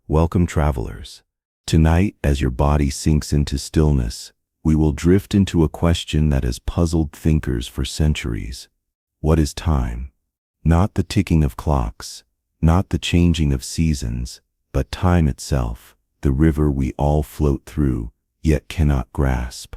Welcome, travelers. Tonight, as your body sinks into stillness, we will drift into a question that has puzzled thinkers for centuries. What is time? Not the ticking of clocks, not the changing of seasons, but time itself, the river we all float through, yet cannot grasp.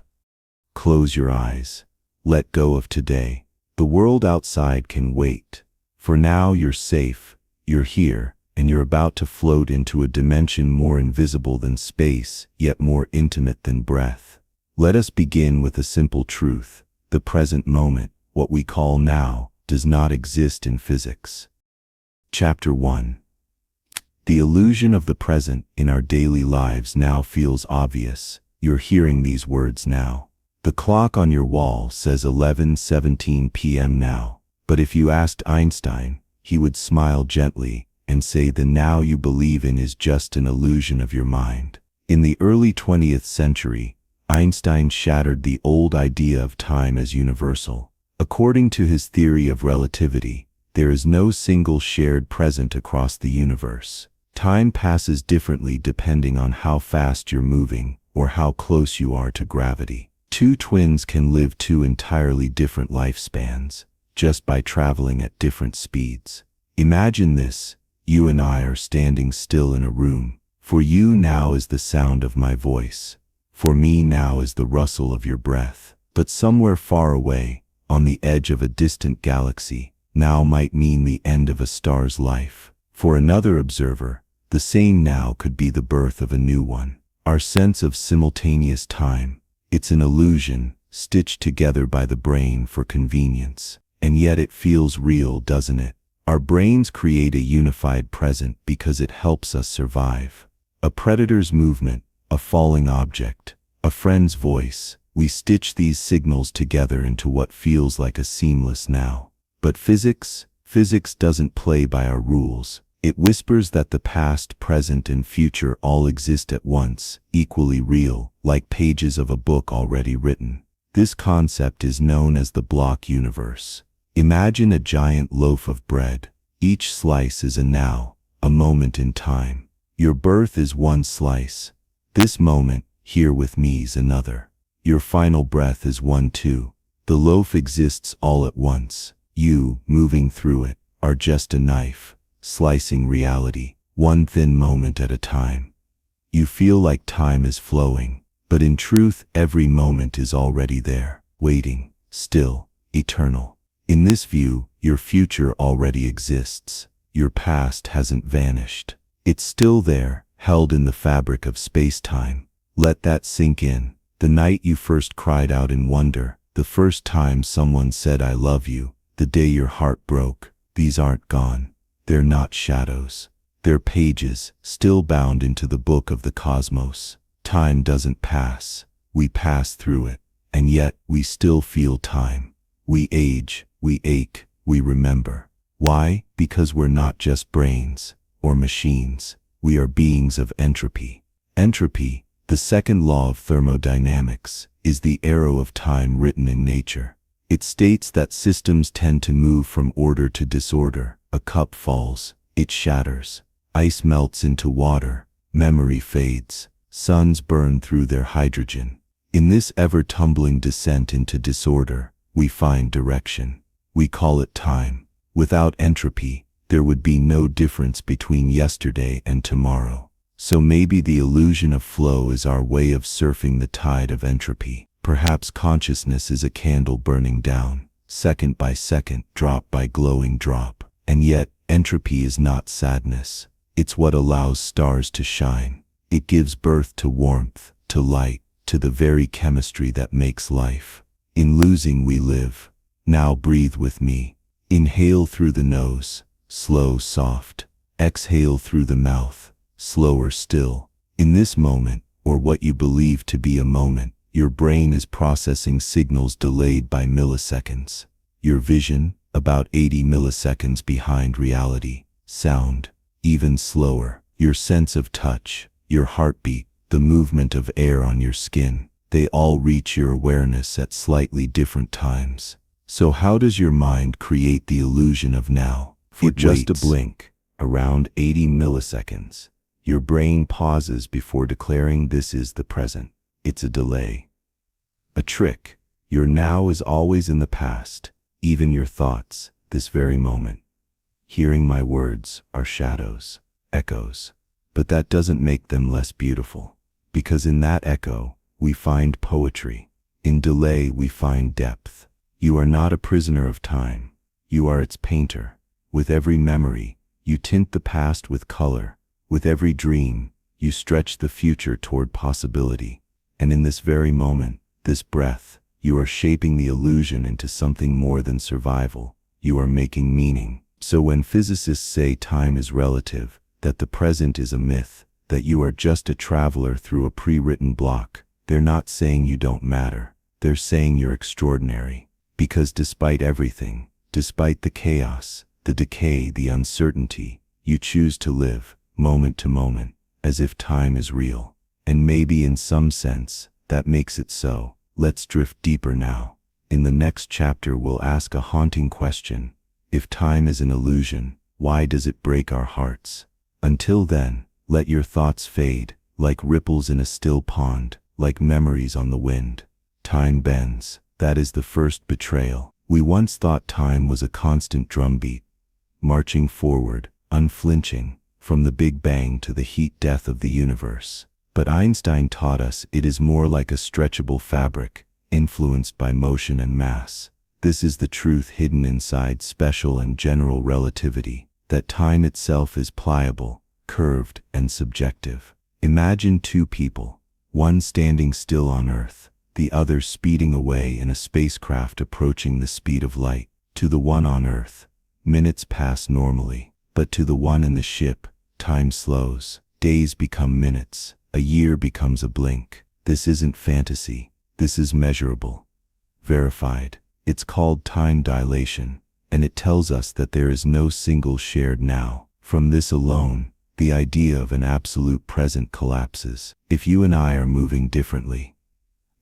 Close your eyes. Let go of today. The world outside can wait. For now you're safe, you're here, and you're about to float into a dimension more invisible than space, yet more intimate than breath. Let us begin with a simple truth. The present moment, what we call now, does not exist in physics. Chapter 1. The illusion of the present in our daily lives now feels obvious. You're hearing these words now. The clock on your wall says 11:17 p.m. now. But if you asked Einstein, he would smile gently and say the now you believe in is just an illusion of your mind. In the early 20th century, Einstein shattered the old idea of time as universal. According to his theory of relativity, there is no single shared present across the universe. Time passes differently depending on how fast you're moving or how close you are to gravity. Two twins can live two entirely different lifespans just by traveling at different speeds. Imagine this. You and I are standing still in a room. For you now is the sound of my voice. For me now is the rustle of your breath. But somewhere far away, on the edge of a distant galaxy, now might mean the end of a star's life. For another observer, the same now could be the birth of a new one. Our sense of simultaneous time, it's an illusion stitched together by the brain for convenience. And yet it feels real, doesn't it? Our brains create a unified present because it helps us survive. A predator's movement, a falling object, a friend's voice, we stitch these signals together into what feels like a seamless now. But physics doesn't play by our rules. It whispers that the past, present, and future all exist at once, equally real, like pages of a book already written. This concept is known as the block universe. Imagine a giant loaf of bread. Each slice is a now, a moment in time. Your birth is one slice. This moment, here with me, is another. Your final breath is one too. The loaf exists all at once. You, moving through it, are just a knife, slicing reality, one thin moment at a time. You feel like time is flowing, but in truth, every moment is already there, waiting, still, eternal. In this view, your future already exists. Your past hasn't vanished. It's still there, held in the fabric of space-time. Let that sink in. The night you first cried out in wonder, the first time someone said I love you, the day your heart broke, these aren't gone. They're not shadows. They're pages, still bound into the book of the cosmos. Time doesn't pass. We pass through it, and yet we still feel time. We age. We ache, we remember. Why? Because we're not just brains or machines. We are beings of entropy. Entropy, the second law of thermodynamics, is the arrow of time written in nature. It states that systems tend to move from order to disorder. A cup falls, it shatters. Ice melts into water. Memory fades. Suns burn through their hydrogen. In this ever-tumbling descent into disorder, we find direction. We call it time. Without entropy, there would be no difference between yesterday and tomorrow. So maybe the illusion of flow is our way of surfing the tide of entropy. Perhaps consciousness is a candle burning down, second by second, drop by glowing drop. And yet, entropy is not sadness. It's what allows stars to shine. It gives birth to warmth, to light, to the very chemistry that makes life. In losing we live. Now breathe with me. Inhale through the nose, slow, soft. Exhale through the mouth, slower still. In this moment, or what you believe to be a moment, your brain is processing signals delayed by milliseconds. Your vision, about 80 milliseconds behind reality. Sound, even slower. Your sense of touch, your heartbeat, the movement of air on your skin, they all reach your awareness at slightly different times. So how does your mind create the illusion of now? For just a blink, around 80 milliseconds, Your brain pauses before declaring this is the present. It's a delay. A trick. Your now is always in the past, even your thoughts, this very moment. Hearing my words are shadows, echoes. But that doesn't make them less beautiful, because in that echo, we find poetry. In delay, we find depth. You are not a prisoner of time. You are its painter. With every memory, you tint the past with color. With every dream, you stretch the future toward possibility. And in this very moment, this breath, you are shaping the illusion into something more than survival. You are making meaning. So when physicists say time is relative, that the present is a myth, that you are just a traveler through a pre-written block, they're not saying you don't matter. They're saying you're extraordinary. Because despite everything, despite the chaos, the decay, the uncertainty, you choose to live, moment to moment, as if time is real. And maybe in some sense, that makes it so. Let's drift deeper now. In the next chapter we'll ask a haunting question. If time is an illusion, why does it break our hearts? Until then, let your thoughts fade, like ripples in a still pond, like memories on the wind. Time bends. That is the first betrayal. We once thought time was a constant drumbeat, marching forward, unflinching, from the Big Bang to the heat death of the universe. But Einstein taught us it is more like a stretchable fabric, influenced by motion and mass. This is the truth hidden inside special and general relativity, that time itself is pliable, curved, and subjective. Imagine two people, one standing still on Earth, the other speeding away in a spacecraft approaching the speed of light. To the one on Earth, minutes pass normally, but to the one in the ship, time slows. Days become minutes. A year becomes a blink. This isn't fantasy. This is measurable. Verified. It's called time dilation, and it tells us that there is no single shared now. From this alone, the idea of an absolute present collapses. If you and I are moving differently,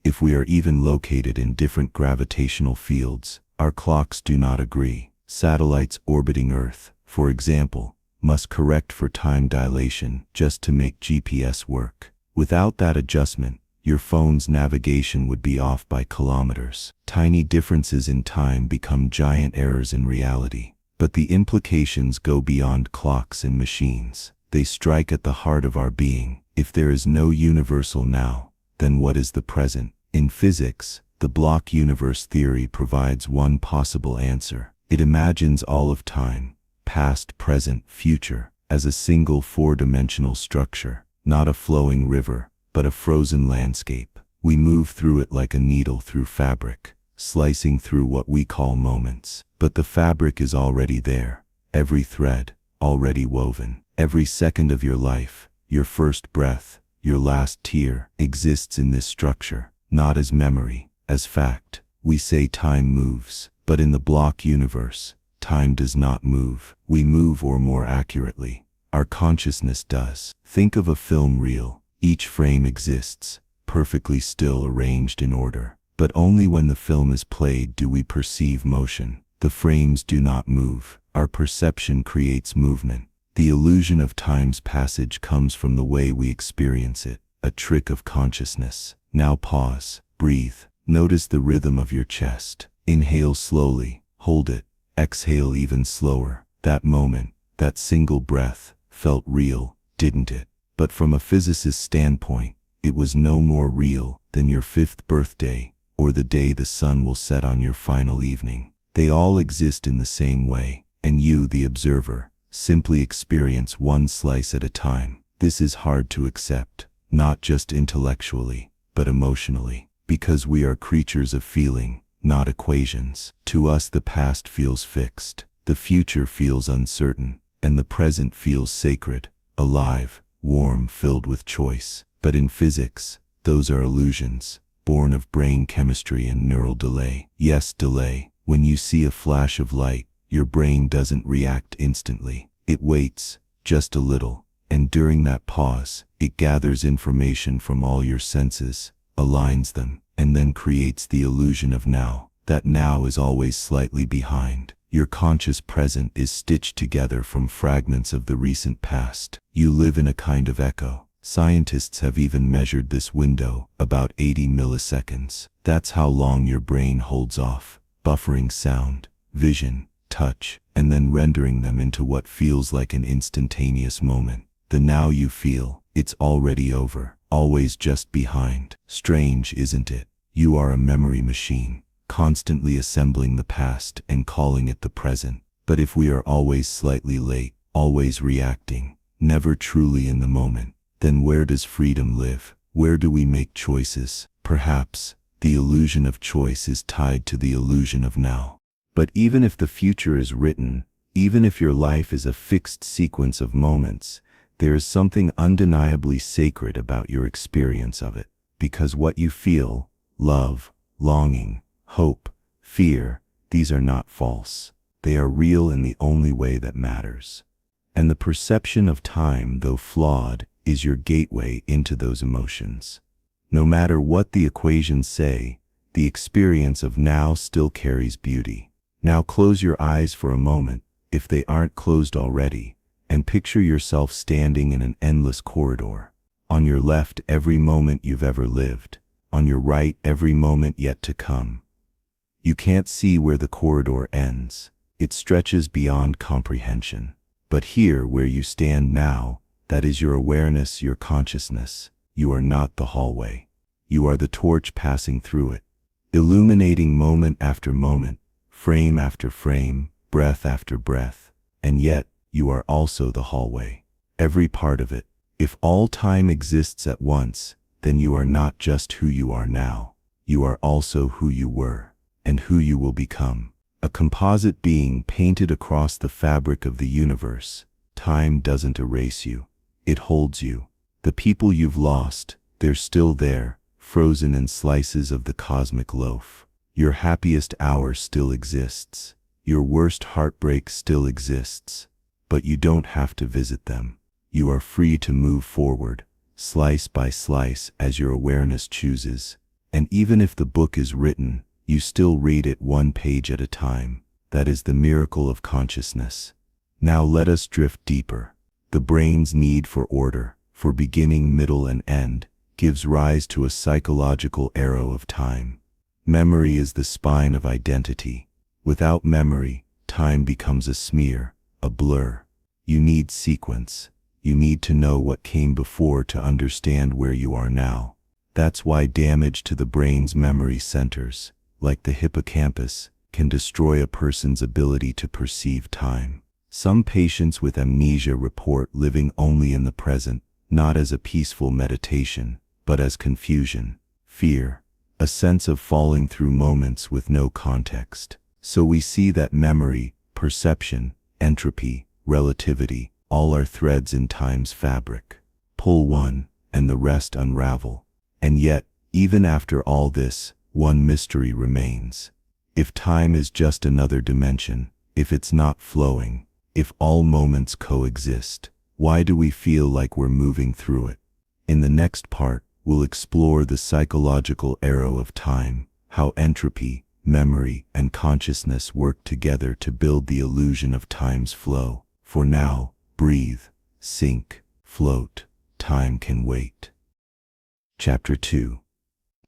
if we are even located in different gravitational fields, our clocks do not agree. Satellites orbiting Earth, for example, must correct for time dilation just to make GPS work. Without that adjustment, your phone's navigation would be off by kilometers. Tiny differences in time become giant errors in reality. But the implications go beyond clocks and machines. They strike at the heart of our being. If there is no universal now, then what is the present? In physics, the block universe theory provides one possible answer. It imagines all of time, past, present, future, as a single four-dimensional structure, not a flowing river, but a frozen landscape. We move through it like a needle through fabric, slicing through what we call moments. But the fabric is already there, every thread, already woven. Every second of your life, your first breath, your last tear, exists in this structure, not as memory, as fact. We say time moves, but in the block universe, time does not move. We move, or more accurately, our consciousness does. Think of a film reel. Each frame exists, perfectly still, arranged in order. But only when the film is played do we perceive motion. The frames do not move. Our perception creates movement. The illusion of time's passage comes from the way we experience it, a trick of consciousness. Now pause, breathe, notice the rhythm of your chest. Inhale slowly, hold it, exhale even slower. That moment, that single breath, felt real, didn't it? But from a physicist's standpoint, it was no more real than your 5th birthday, or the day the sun will set on your final evening. They all exist in the same way, and you, the observer, simply experience one slice at a time. This is hard to accept, not just intellectually, but emotionally, because we are creatures of feeling, not equations. To us, the past feels fixed, the future feels uncertain, and the present feels sacred, alive, warm, filled with choice. But in physics, those are illusions, born of brain chemistry and neural delay. Yes, delay. When you see a flash of light, your brain doesn't react instantly. It waits, just a little, and during that pause, it gathers information from all your senses, aligns them, and then creates the illusion of now. That now is always slightly behind. Your conscious present is stitched together from fragments of the recent past. You live in a kind of echo. Scientists have even measured this window, about 80 milliseconds. That's how long your brain holds off, buffering sound, vision, touch, and then rendering them into what feels like an instantaneous moment. The now you feel, it's already over, always just behind. Strange, isn't it? You are a memory machine, constantly assembling the past and calling it the present. But if we are always slightly late, always reacting, never truly in the moment, then where does freedom live? Where do we make choices? Perhaps the illusion of choice is tied to the illusion of now. But even if the future is written, even if your life is a fixed sequence of moments, there is something undeniably sacred about your experience of it. Because what you feel, love, longing, hope, fear, these are not false. They are real in the only way that matters. And the perception of time, though flawed, is your gateway into those emotions. No matter what the equations say, the experience of now still carries beauty. Now close your eyes for a moment, if they aren't closed already, and picture yourself standing in an endless corridor. On your left, every moment you've ever lived. On your right, every moment yet to come. You can't see where the corridor ends. It stretches beyond comprehension. But here, where you stand now, that is your awareness, your consciousness. You are not the hallway. You are the torch passing through it, illuminating moment after moment, frame after frame, breath after breath. And yet, you are also the hallway, every part of it. If all time exists at once, then you are not just who you are now. You are also who you were, and who you will become. A composite being painted across the fabric of the universe. Time doesn't erase you. It holds you. The people you've lost, they're still there, frozen in slices of the cosmic loaf. Your happiest hour still exists. Your worst heartbreak still exists. But you don't have to visit them. You are free to move forward, slice by slice as your awareness chooses. And even if the book is written, you still read it one page at a time. That is the miracle of consciousness. Now let us drift deeper. The brain's need for order, for beginning, middle, and end, gives rise to a psychological arrow of time. Memory is the spine of identity. Without memory, time becomes a smear, a blur. You need sequence. You need to know what came before to understand where you are now. That's why damage to the brain's memory centers, like the hippocampus, can destroy a person's ability to perceive time. Some patients with amnesia report living only in the present, not as a peaceful meditation, but as confusion, fear, a sense of falling through moments with no context. So we see that memory, perception, entropy, relativity, all are threads in time's fabric. Pull one, and the rest unravel. And yet, even after all this, one mystery remains. If time is just another dimension, if it's not flowing, if all moments coexist, why do we feel like we're moving through it? In the next part, we'll explore the psychological arrow of time, how entropy, memory, and consciousness work together to build the illusion of time's flow. For now, breathe, sink, float. Time can wait. Chapter 2.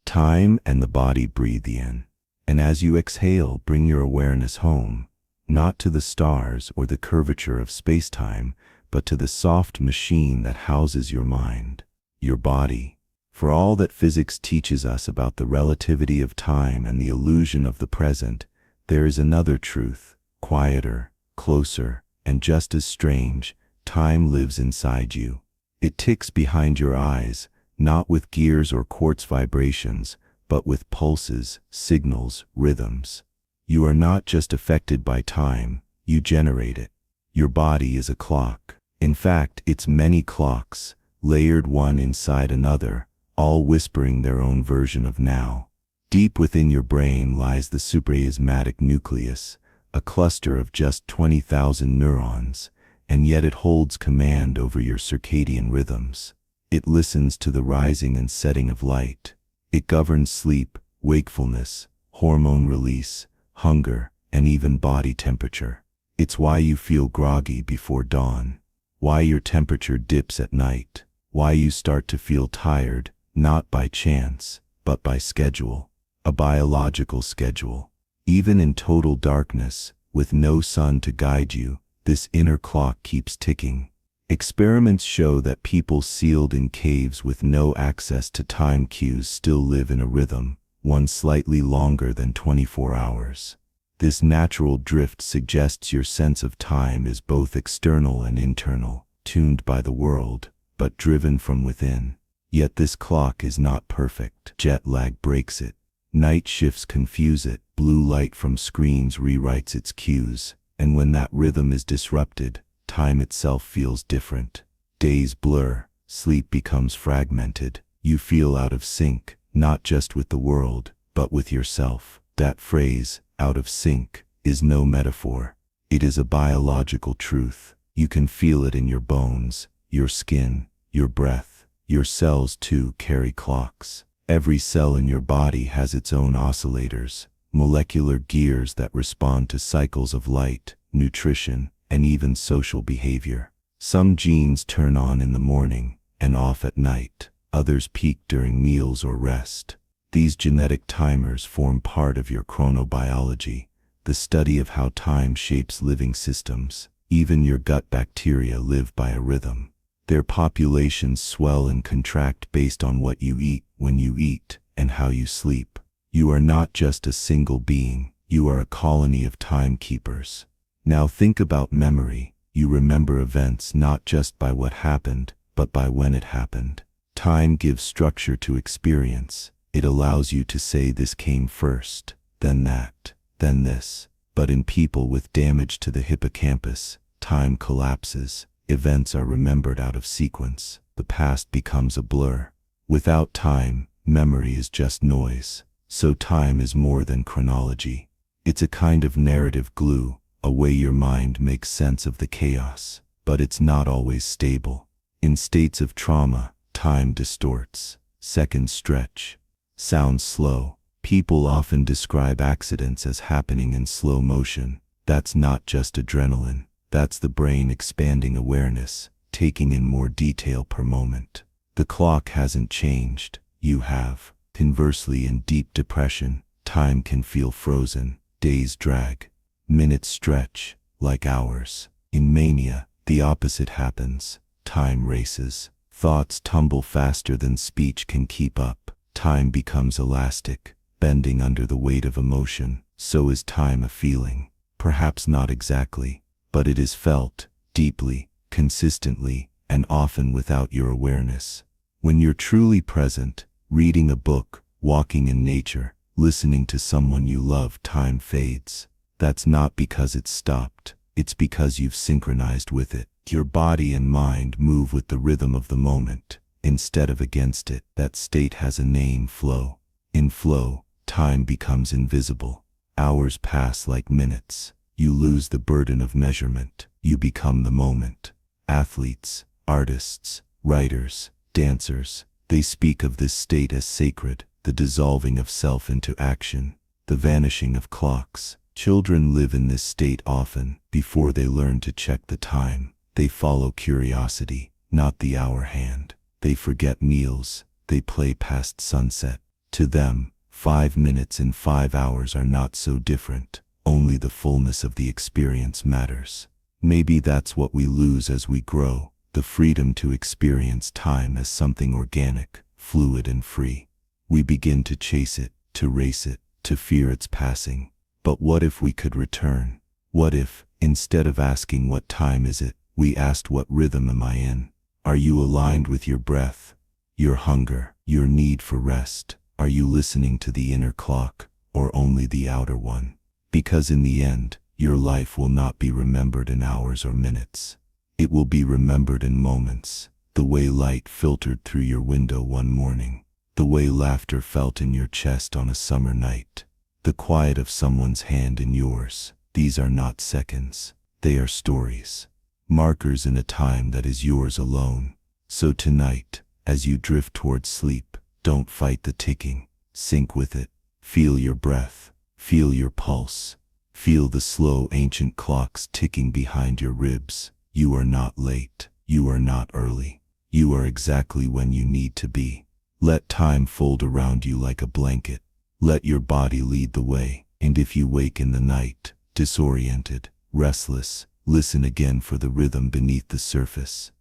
Time and the body. Breathe in. And as you exhale, bring your awareness home, not to the stars or the curvature of space-time, but to the soft machine that houses your mind, your body. For all that physics teaches us about the relativity of time and the illusion of the present, there is another truth, quieter, closer, and just as strange. Time lives inside you. It ticks behind your eyes, not with gears or quartz vibrations, but with pulses, signals, rhythms. You are not just affected by time, you generate it. Your body is a clock. In fact, it's many clocks, layered one inside another, all whispering their own version of now. Deep within your brain lies the suprachiasmatic nucleus, a cluster of just 20,000 neurons, and yet it holds command over your circadian rhythms. It listens to the rising and setting of light. It governs sleep, wakefulness, hormone release, hunger, and even body temperature. It's why you feel groggy before dawn, why your temperature dips at night, why you start to feel tired, not by chance, but by schedule, a biological schedule. Even in total darkness, with no sun to guide you, this inner clock keeps ticking. Experiments show that people sealed in caves with no access to time cues still live in a rhythm, one slightly longer than 24 hours. This natural drift suggests your sense of time is both external and internal, tuned by the world, but driven from within. Yet this clock is not perfect. Jet lag breaks it. Night shifts confuse it. Blue light from screens rewrites its cues. And when that rhythm is disrupted, time itself feels different. Days blur. Sleep becomes fragmented. You feel out of sync, not just with the world, but with yourself. That phrase, out of sync, is no metaphor. It is a biological truth. You can feel it in your bones, your skin, your breath. Your cells too carry clocks. Every cell in your body has its own oscillators, molecular gears that respond to cycles of light, nutrition, and even social behavior. Some genes turn on in the morning and off at night. Others peak during meals or rest. These genetic timers form part of your chronobiology, the study of how time shapes living systems. Even your gut bacteria live by a rhythm. Their populations swell and contract based on what you eat, when you eat, and how you sleep. You are not just a single being, you are a colony of timekeepers. Now think about memory. You remember events not just by what happened, but by when it happened. Time gives structure to experience. It allows you to say this came first, then that, then this. But in people with damage to the hippocampus, time collapses. Events are remembered out of sequence. The past becomes a blur. Without time, memory is just noise. So time is more than chronology. It's a kind of narrative glue, a way your mind makes sense of the chaos. But it's not always stable. In states of trauma, time distorts. Seconds stretch. Sounds slow. People often describe accidents as happening in slow motion. That's not just adrenaline. That's the brain expanding awareness, taking in more detail per moment. The clock hasn't changed. You have. Conversely, in deep depression, time can feel frozen. Days drag. Minutes stretch, like hours. In mania, the opposite happens. Time races. Thoughts tumble faster than speech can keep up. Time becomes elastic, bending under the weight of emotion. So is time a feeling. Perhaps not exactly, but it is felt, deeply, consistently, and often without your awareness. When you're truly present, reading a book, walking in nature, listening to someone you love, time fades. That's not because it's stopped, it's because you've synchronized with it. Your body and mind move with the rhythm of the moment, instead of against it. That state has a name: flow. In flow, time becomes invisible. Hours pass like minutes. You lose the burden of measurement. You become the moment. Athletes, artists, writers, dancers, they speak of this state as sacred, the dissolving of self into action, the vanishing of clocks. Children live in this state often. Before they learn to check the time, they follow curiosity, not the hour hand. They forget meals. They play past sunset. To them, 5 minutes and 5 hours are not so different. Only the fullness of the experience matters. Maybe that's what we lose as we grow, the freedom to experience time as something organic, fluid and free. We begin to chase it, to race it, to fear its passing. But what if we could return? What if, instead of asking what time is it, we asked what rhythm am I in? Are you aligned with your breath, your hunger, your need for rest? Are you listening to the inner clock, or only the outer one? Because in the end, your life will not be remembered in hours or minutes. It will be remembered in moments. The way light filtered through your window one morning. The way laughter felt in your chest on a summer night. The quiet of someone's hand in yours. These are not seconds. They are stories. Markers in a time that is yours alone. So tonight, as you drift towards sleep, don't fight the ticking. Sync with it. Feel your breath. Feel your pulse. Feel the slow ancient clocks ticking behind your ribs. You are not late. You are not early. You are exactly when you need to be. Let time fold around you like a blanket. Let your body lead the way. And if you wake in the night, disoriented, restless, listen again for the rhythm beneath the surface.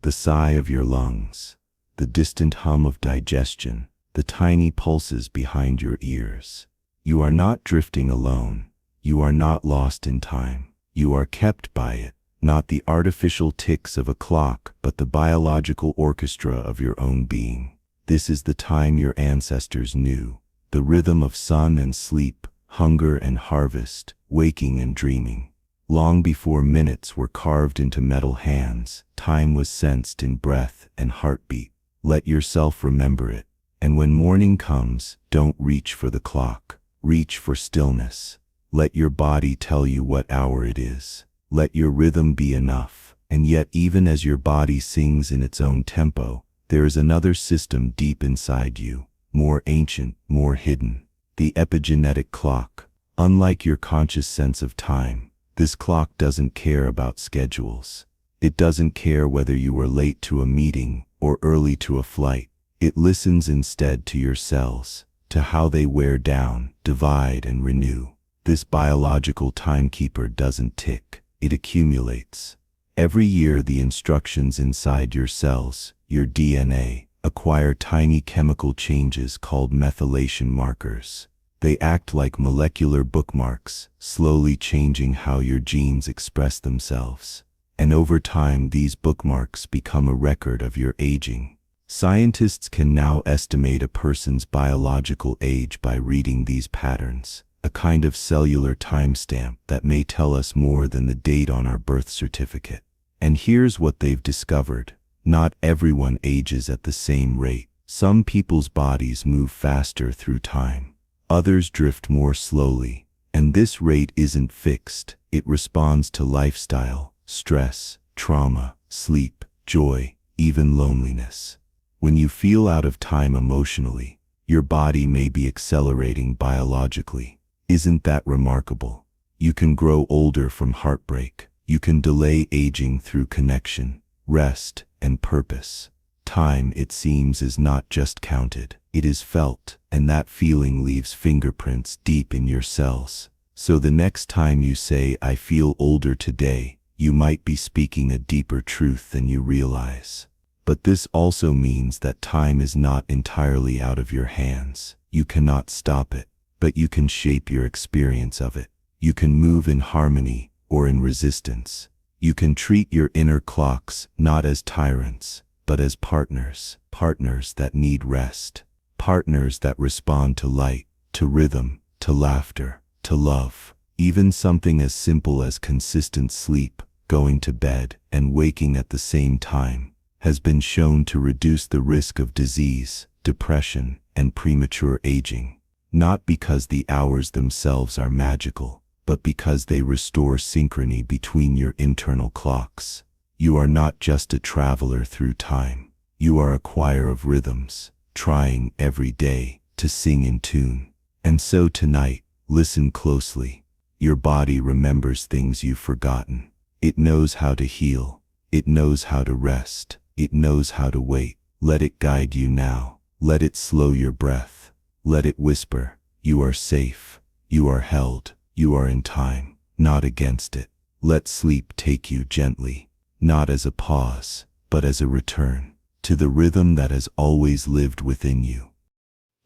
The sigh of your lungs, the distant hum of digestion, the tiny pulses behind your ears. You are not drifting alone. You are not lost in time. You are kept by it, not the artificial ticks of a clock, but the biological orchestra of your own being. This is the time your ancestors knew, the rhythm of sun and sleep, hunger and harvest, waking and dreaming. Long before minutes were carved into metal hands, time was sensed in breath and heartbeat. Let yourself remember it. And when morning comes, don't reach for the clock. Reach for stillness. Let your body tell you what hour it is. Let your rhythm be enough. And yet, even as your body sings in its own tempo, there is another system deep inside you, more ancient, more hidden. The epigenetic clock. Unlike your conscious sense of time, this clock doesn't care about schedules. It doesn't care whether you were late to a meeting or early to a flight. It listens instead to your cells, to how they wear down, divide, and renew. This biological timekeeper doesn't tick, it accumulates. Every year the instructions inside your cells, your DNA, acquire tiny chemical changes called methylation markers. They act like molecular bookmarks, slowly changing how your genes express themselves. And over time these bookmarks become a record of your aging. Scientists can now estimate a person's biological age by reading these patterns, a kind of cellular timestamp that may tell us more than the date on our birth certificate. And here's what they've discovered. Not everyone ages at the same rate. Some people's bodies move faster through time. Others drift more slowly. And this rate isn't fixed. It responds to lifestyle, stress, trauma, sleep, joy, even loneliness. When you feel out of time emotionally, your body may be accelerating biologically. Isn't that remarkable? You can grow older from heartbreak. You can delay aging through connection, rest, and purpose. Time, it seems, is not just counted. It is felt, and that feeling leaves fingerprints deep in your cells. So the next time you say, "I feel older today," you might be speaking a deeper truth than you realize. But this also means that time is not entirely out of your hands. You cannot stop it, but you can shape your experience of it. You can move in harmony or in resistance. You can treat your inner clocks not as tyrants, but as partners. Partners that need rest. Partners that respond to light, to rhythm, to laughter, to love. Even something as simple as consistent sleep, going to bed, and waking at the same time, has been shown to reduce the risk of disease, depression, and premature aging. Not because the hours themselves are magical, but because they restore synchrony between your internal clocks. You are not just a traveler through time. You are a choir of rhythms, trying every day to sing in tune. And so tonight, listen closely. Your body remembers things you've forgotten. It knows how to heal. It knows how to rest. It knows how to wait. Let it guide you now. Let it slow your breath. Let it whisper, "You are safe. You are held. You are in time, not against it." Let sleep take you gently, not as a pause, but as a return to the rhythm that has always lived within you.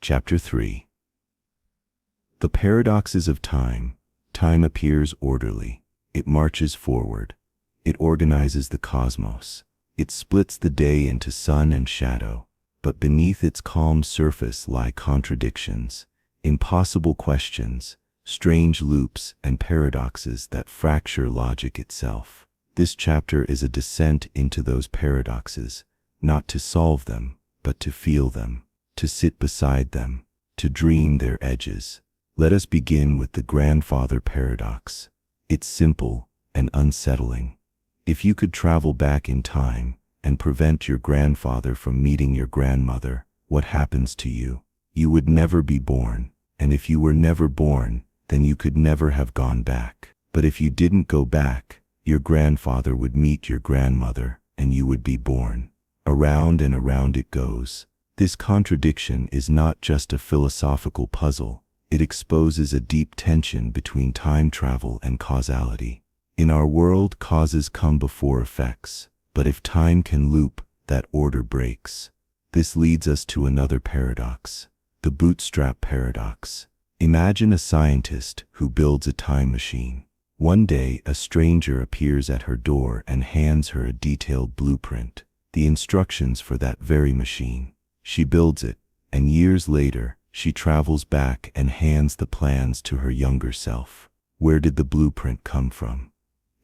Chapter 3. The paradoxes of time. Time appears orderly. It marches forward. It organizes the cosmos. It splits the day into sun and shadow. But beneath its calm surface lie contradictions, impossible questions, strange loops and paradoxes that fracture logic itself. This chapter is a descent into those paradoxes, not to solve them, but to feel them, to sit beside them, to dream their edges. Let us begin with the grandfather paradox. It's simple and unsettling. If you could travel back in time and prevent your grandfather from meeting your grandmother, what happens to you? You would never be born, and if you were never born, then you could never have gone back. But if you didn't go back, your grandfather would meet your grandmother, and you would be born. Around and around it goes. This contradiction is not just a philosophical puzzle, it exposes a deep tension between time travel and causality. In our world, causes come before effects, but if time can loop, that order breaks. This leads us to another paradox, the bootstrap paradox. Imagine a scientist who builds a time machine. One day, a stranger appears at her door and hands her a detailed blueprint, the instructions for that very machine. She builds it, and years later, she travels back and hands the plans to her younger self. Where did the blueprint come from?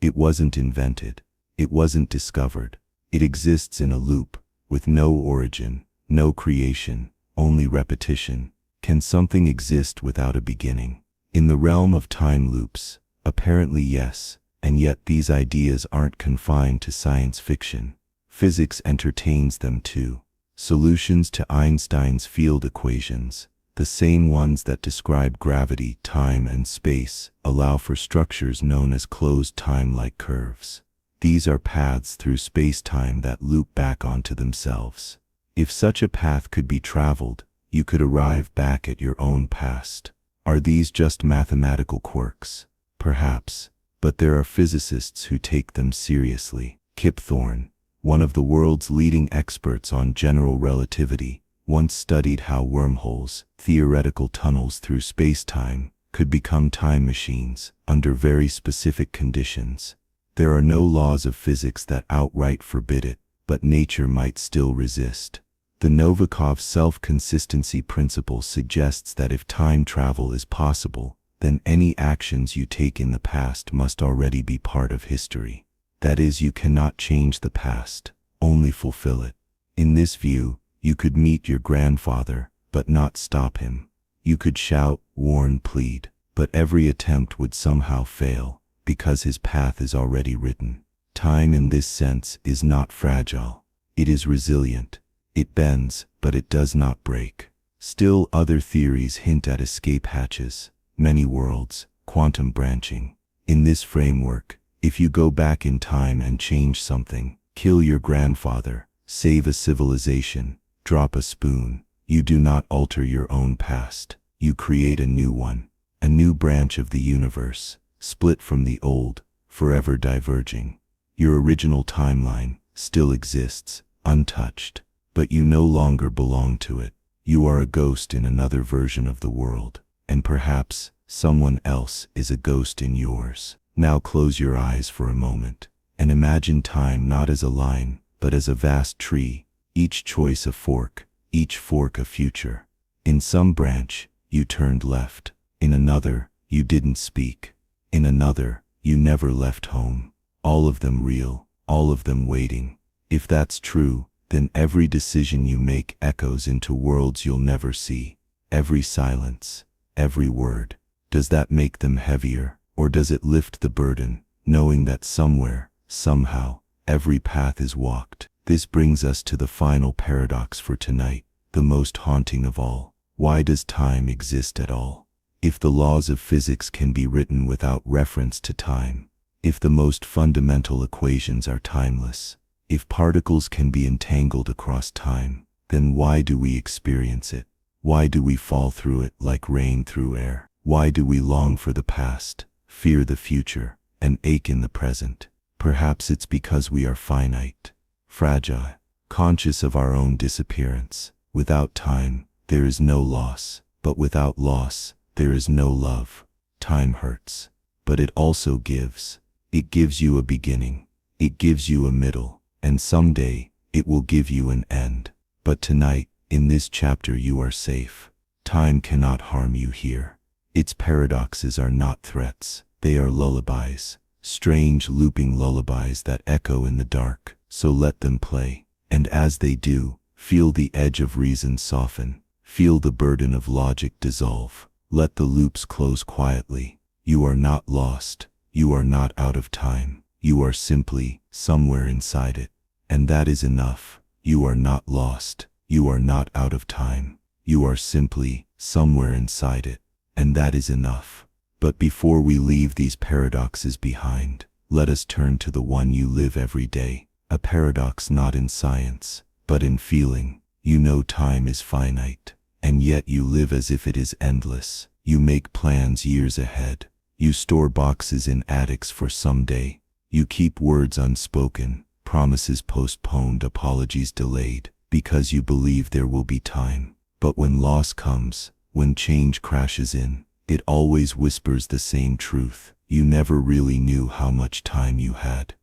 It wasn't invented. It wasn't discovered. It exists in a loop, with no origin, no creation, only repetition. Can something exist without a beginning? In the realm of time loops, apparently yes, and yet these ideas aren't confined to science fiction. Physics entertains them too. Solutions to Einstein's field equations, the same ones that describe gravity, time, and space, allow for structures known as closed time-like curves. These are paths through space-time that loop back onto themselves. If such a path could be traveled, you could arrive back at your own past. Are these just mathematical quirks? Perhaps, but there are physicists who take them seriously. Kip Thorne, one of the world's leading experts on general relativity, once studied how wormholes, theoretical tunnels through space-time, could become time machines under very specific conditions. There are no laws of physics that outright forbid it, but nature might still resist. The Novikov self-consistency principle suggests that if time travel is possible, then any actions you take in the past must already be part of history. That is, you cannot change the past, only fulfill it. In this view, you could meet your grandfather, but not stop him. You could shout, warn, plead, but every attempt would somehow fail, because his path is already written. Time in this sense is not fragile. It is resilient. It bends, but it does not break. Still, other theories hint at escape hatches, many worlds, quantum branching. In this framework, if you go back in time and change something, kill your grandfather, save a civilization, drop a spoon, you do not alter your own past. You create a new one, a new branch of the universe, split from the old, forever diverging. Your original timeline still exists, untouched, but you no longer belong to it. You are a ghost in another version of the world, and perhaps someone else is a ghost in yours. Now close your eyes for a moment, and imagine time not as a line, but as a vast tree, each choice a fork, each fork a future. In some branch, you turned left. In another, you didn't speak. In another, you never left home. All of them real, all of them waiting. If that's true, then every decision you make echoes into worlds you'll never see. Every silence, every word. Does that make them heavier? Or does it lift the burden, knowing that somewhere, somehow, every path is walked? This brings us to the final paradox for tonight, the most haunting of all. Why does time exist at all? If the laws of physics can be written without reference to time, if the most fundamental equations are timeless, if particles can be entangled across time, then why do we experience it? Why do we fall through it like rain through air? Why do we long for the past, fear the future, and ache in the present? Perhaps it's because we are finite, fragile, conscious of our own disappearance. Without time, there is no loss, but without loss, there is no love. Time hurts, but it also gives. It gives you a beginning, it gives you a middle, and someday, it will give you an end. But tonight, in this chapter, you are safe. Time cannot harm you here. Its paradoxes are not threats. They are lullabies, strange looping lullabies that echo in the dark, so let them play. And as they do, feel the edge of reason soften, feel the burden of logic dissolve. Let the loops close quietly. You are not lost, you are not out of time, you are simply somewhere inside it. And that is enough. You are not lost, you are not out of time, you are simply somewhere inside it. And that is enough. But before we leave these paradoxes behind, let us turn to the one you live every day, a paradox not in science, but in feeling. You know time is finite, and yet you live as if it is endless. You make plans years ahead. You store boxes in attics for someday. You keep words unspoken, promises postponed, apologies delayed, because you believe there will be time. But when loss comes, when change crashes in, it always whispers the same truth. You never really knew how much time you had.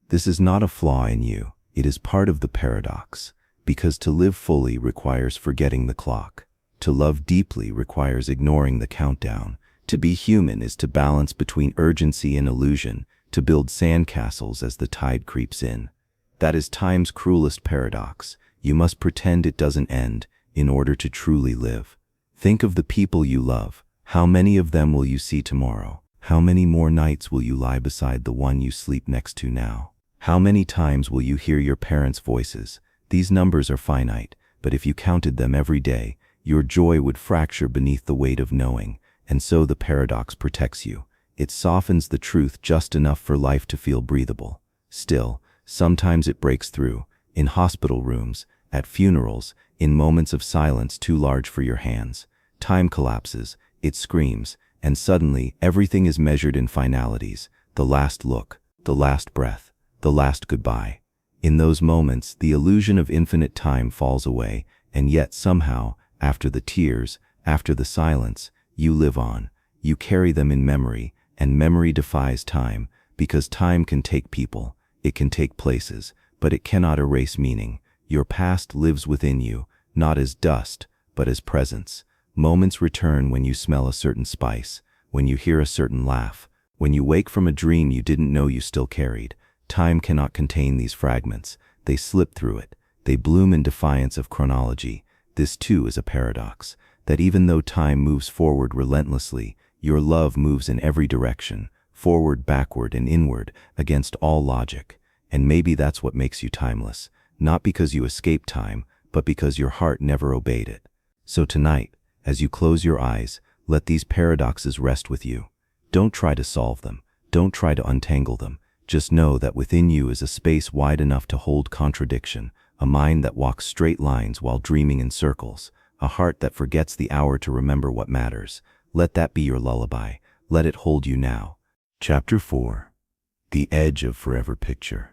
This is not a flaw in you. It is part of the paradox, because to live fully requires forgetting the clock. To love deeply requires ignoring the countdown. To be human is to balance between urgency and illusion, to build sandcastles as the tide creeps in. That is time's cruelest paradox. You must pretend it doesn't end in order to truly live. Think of the people you love. How many of them will you see tomorrow? How many more nights will you lie beside the one you sleep next to now? How many times will you hear your parents' voices? These numbers are finite, but if you counted them every day, your joy would fracture beneath the weight of knowing, and so the paradox protects you. It softens the truth just enough for life to feel breathable. Still, sometimes it breaks through, in hospital rooms, at funerals, in moments of silence too large for your hands. Time collapses, it screams, and suddenly everything is measured in finalities: the last look, the last breath, the last goodbye. In those moments, the illusion of infinite time falls away, and yet somehow, after the tears, after the silence, you live on. You carry them in memory, and memory defies time, because time can take people, it can take places, but it cannot erase meaning. Your past lives within you, not as dust, but as presence. Moments return when you smell a certain spice, when you hear a certain laugh, when you wake from a dream you didn't know you still carried. Time cannot contain these fragments. They slip through it. They bloom in defiance of chronology. This too is a paradox, that even though time moves forward relentlessly, your love moves in every direction, forward, backward, and inward, against all logic. And maybe that's what makes you timeless, not because you escaped time, but because your heart never obeyed it. So tonight, as you close your eyes, let these paradoxes rest with you. Don't try to solve them. Don't try to untangle them. Just know that within you is a space wide enough to hold contradiction, a mind that walks straight lines while dreaming in circles, a heart that forgets the hour to remember what matters. Let that be your lullaby. Let it hold you now. Chapter 4. The Edge of Forever Picture.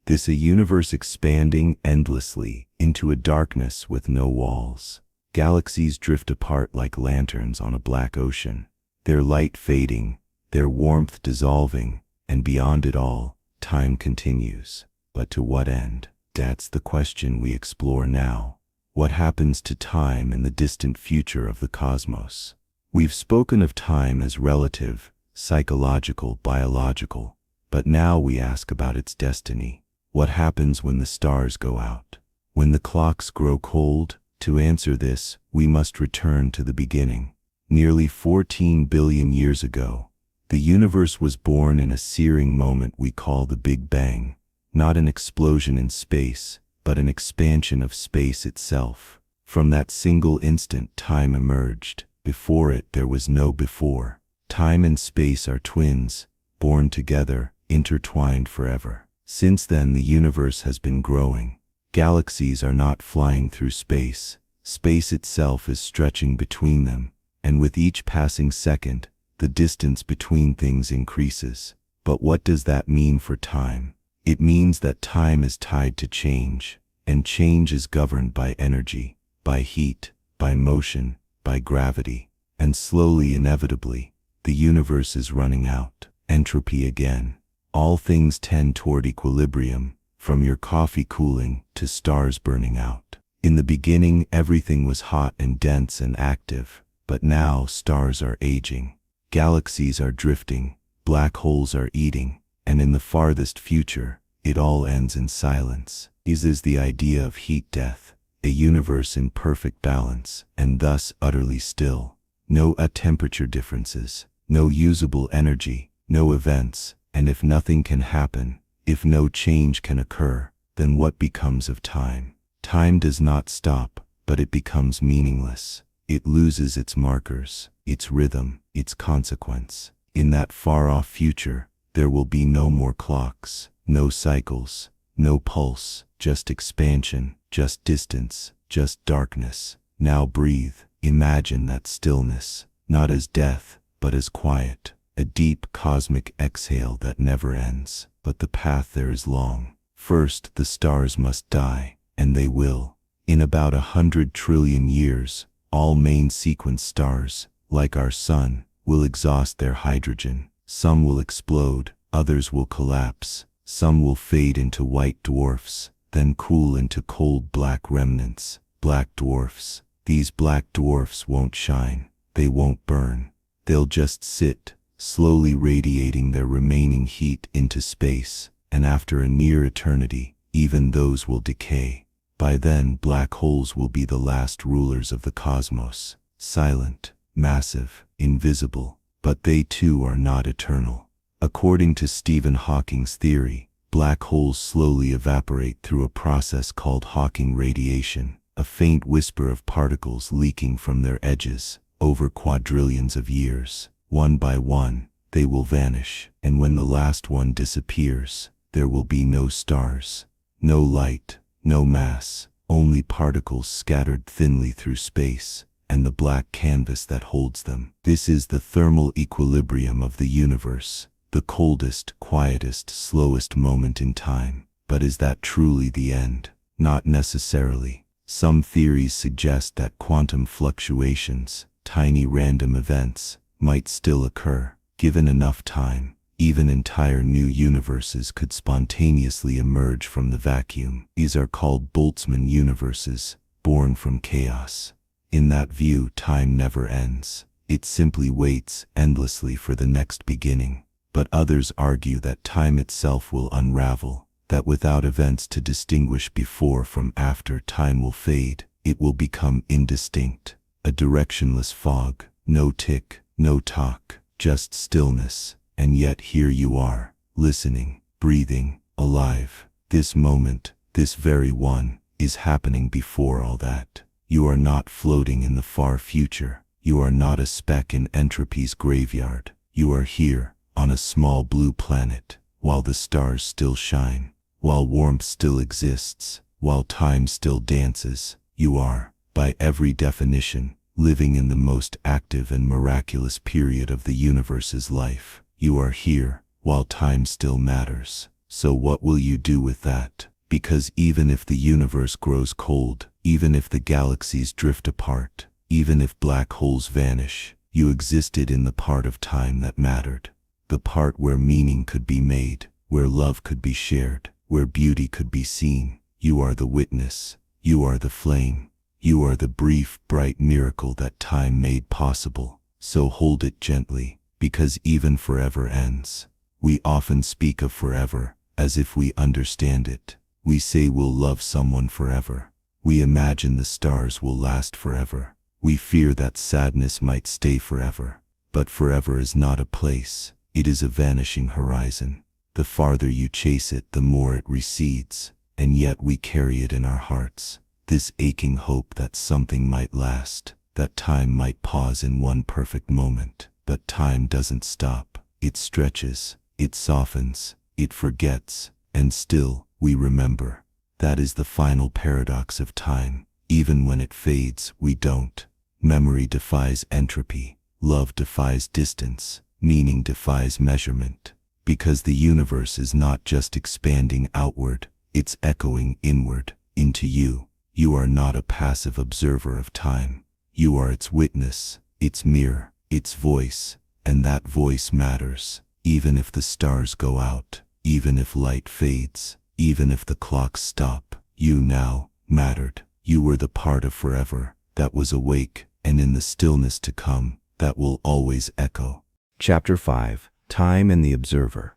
This a universe expanding endlessly into a darkness with no walls. Galaxies drift apart like lanterns on a black ocean, their light fading, their warmth dissolving, and beyond it all, time continues. But to what end? That's the question we explore now. What happens to time in the distant future of the cosmos? We've spoken of time as relative, psychological, biological, but now we ask about its destiny. What happens when the stars go out? When the clocks grow cold? To answer this, we must return to the beginning. Nearly 14 billion years ago, the universe was born in a searing moment we call the Big Bang. Not an explosion in space, but an expansion of space itself. From that single instant, time emerged. Before it, there was no before. Time and space are twins, born together, intertwined forever. Since then, the universe has been growing. Galaxies are not flying through space. Space itself is stretching between them, and with each passing second, the distance between things increases. But what does that mean for time? It means that time is tied to change, and change is governed by energy, by heat, by motion, by gravity, and slowly, inevitably, the universe is running out. Entropy again. All things tend toward equilibrium, from your coffee cooling to stars burning out. In the beginning, everything was hot and dense and active, but now stars are aging, galaxies are drifting, black holes are eating, and in the farthest future, it all ends in silence. This is the idea of heat death, a universe in perfect balance, and thus utterly still. No temperature differences, no usable energy, no events, and if nothing can happen, if no change can occur, then what becomes of time? Time does not stop, but it becomes meaningless. It loses its markers, its rhythm, its consequence. In that far-off future, there will be no more clocks, no cycles, no pulse, just expansion, just distance, just darkness. Now breathe, imagine that stillness, not as death, but as quiet, a deep cosmic exhale that never ends. But the path there is long. First, the stars must die, and they will. In about 100 trillion years, all main sequence stars, like our sun, will exhaust their hydrogen. Some will explode, others will collapse. Some will fade into white dwarfs, then cool into cold black remnants. Black dwarfs. These black dwarfs won't shine. They won't burn. They'll just sit, slowly radiating their remaining heat into space. And after a near eternity, even those will decay. By then, black holes will be the last rulers of the cosmos. Silent, massive, invisible. But they too are not eternal. According to Stephen Hawking's theory, black holes slowly evaporate through a process called Hawking radiation, a faint whisper of particles leaking from their edges. Over quadrillions of years, one by one, they will vanish. And when the last one disappears, there will be no stars, no light, no mass, only particles scattered thinly through space, and the black canvas that holds them. This is the thermal equilibrium of the universe, the coldest, quietest, slowest moment in time. But is that truly the end? Not necessarily. Some theories suggest that quantum fluctuations, tiny random events, might still occur. Given enough time, even entire new universes could spontaneously emerge from the vacuum. These are called Boltzmann universes, born from chaos. In that view, time never ends. It simply waits endlessly for the next beginning. But others argue that time itself will unravel, that without events to distinguish before from after, time will fade. It will become indistinct, a directionless fog, no tick, no talk, just stillness. And yet here you are, listening, breathing, alive. This moment, this very one, is happening before all that. You are not floating in the far future. You are not a speck in entropy's graveyard. You are here, on a small blue planet, while the stars still shine, while warmth still exists, while time still dances. You are, by every definition, living in the most active and miraculous period of the universe's life. You are here, while time still matters. So what will you do with that? Because even if the universe grows cold, even if the galaxies drift apart, even if black holes vanish, you existed in the part of time that mattered. The part where meaning could be made, where love could be shared, where beauty could be seen. You are the witness. You are the flame. You are the brief, bright miracle that time made possible. So hold it gently, because even forever ends. We often speak of forever, as if we understand it. We say we'll love someone forever. We imagine the stars will last forever. We fear that sadness might stay forever. But forever is not a place. It is a vanishing horizon. The farther you chase it, the more it recedes. And yet we carry it in our hearts. This aching hope that something might last, that time might pause in one perfect moment. But time doesn't stop. It stretches, it softens, it forgets, and still, we remember. That is the final paradox of time. Even when it fades, we don't. Memory defies entropy. Love defies distance. Meaning defies measurement. Because the universe is not just expanding outward, it's echoing inward, into you. You are not a passive observer of time. You are its witness, its mirror, its voice, and that voice matters. Even if the stars go out, even if light fades, even if the clocks stop, you now mattered. You were the part of forever that was awake, and in the stillness to come, that will always echo. Chapter 5. Time and the Observer.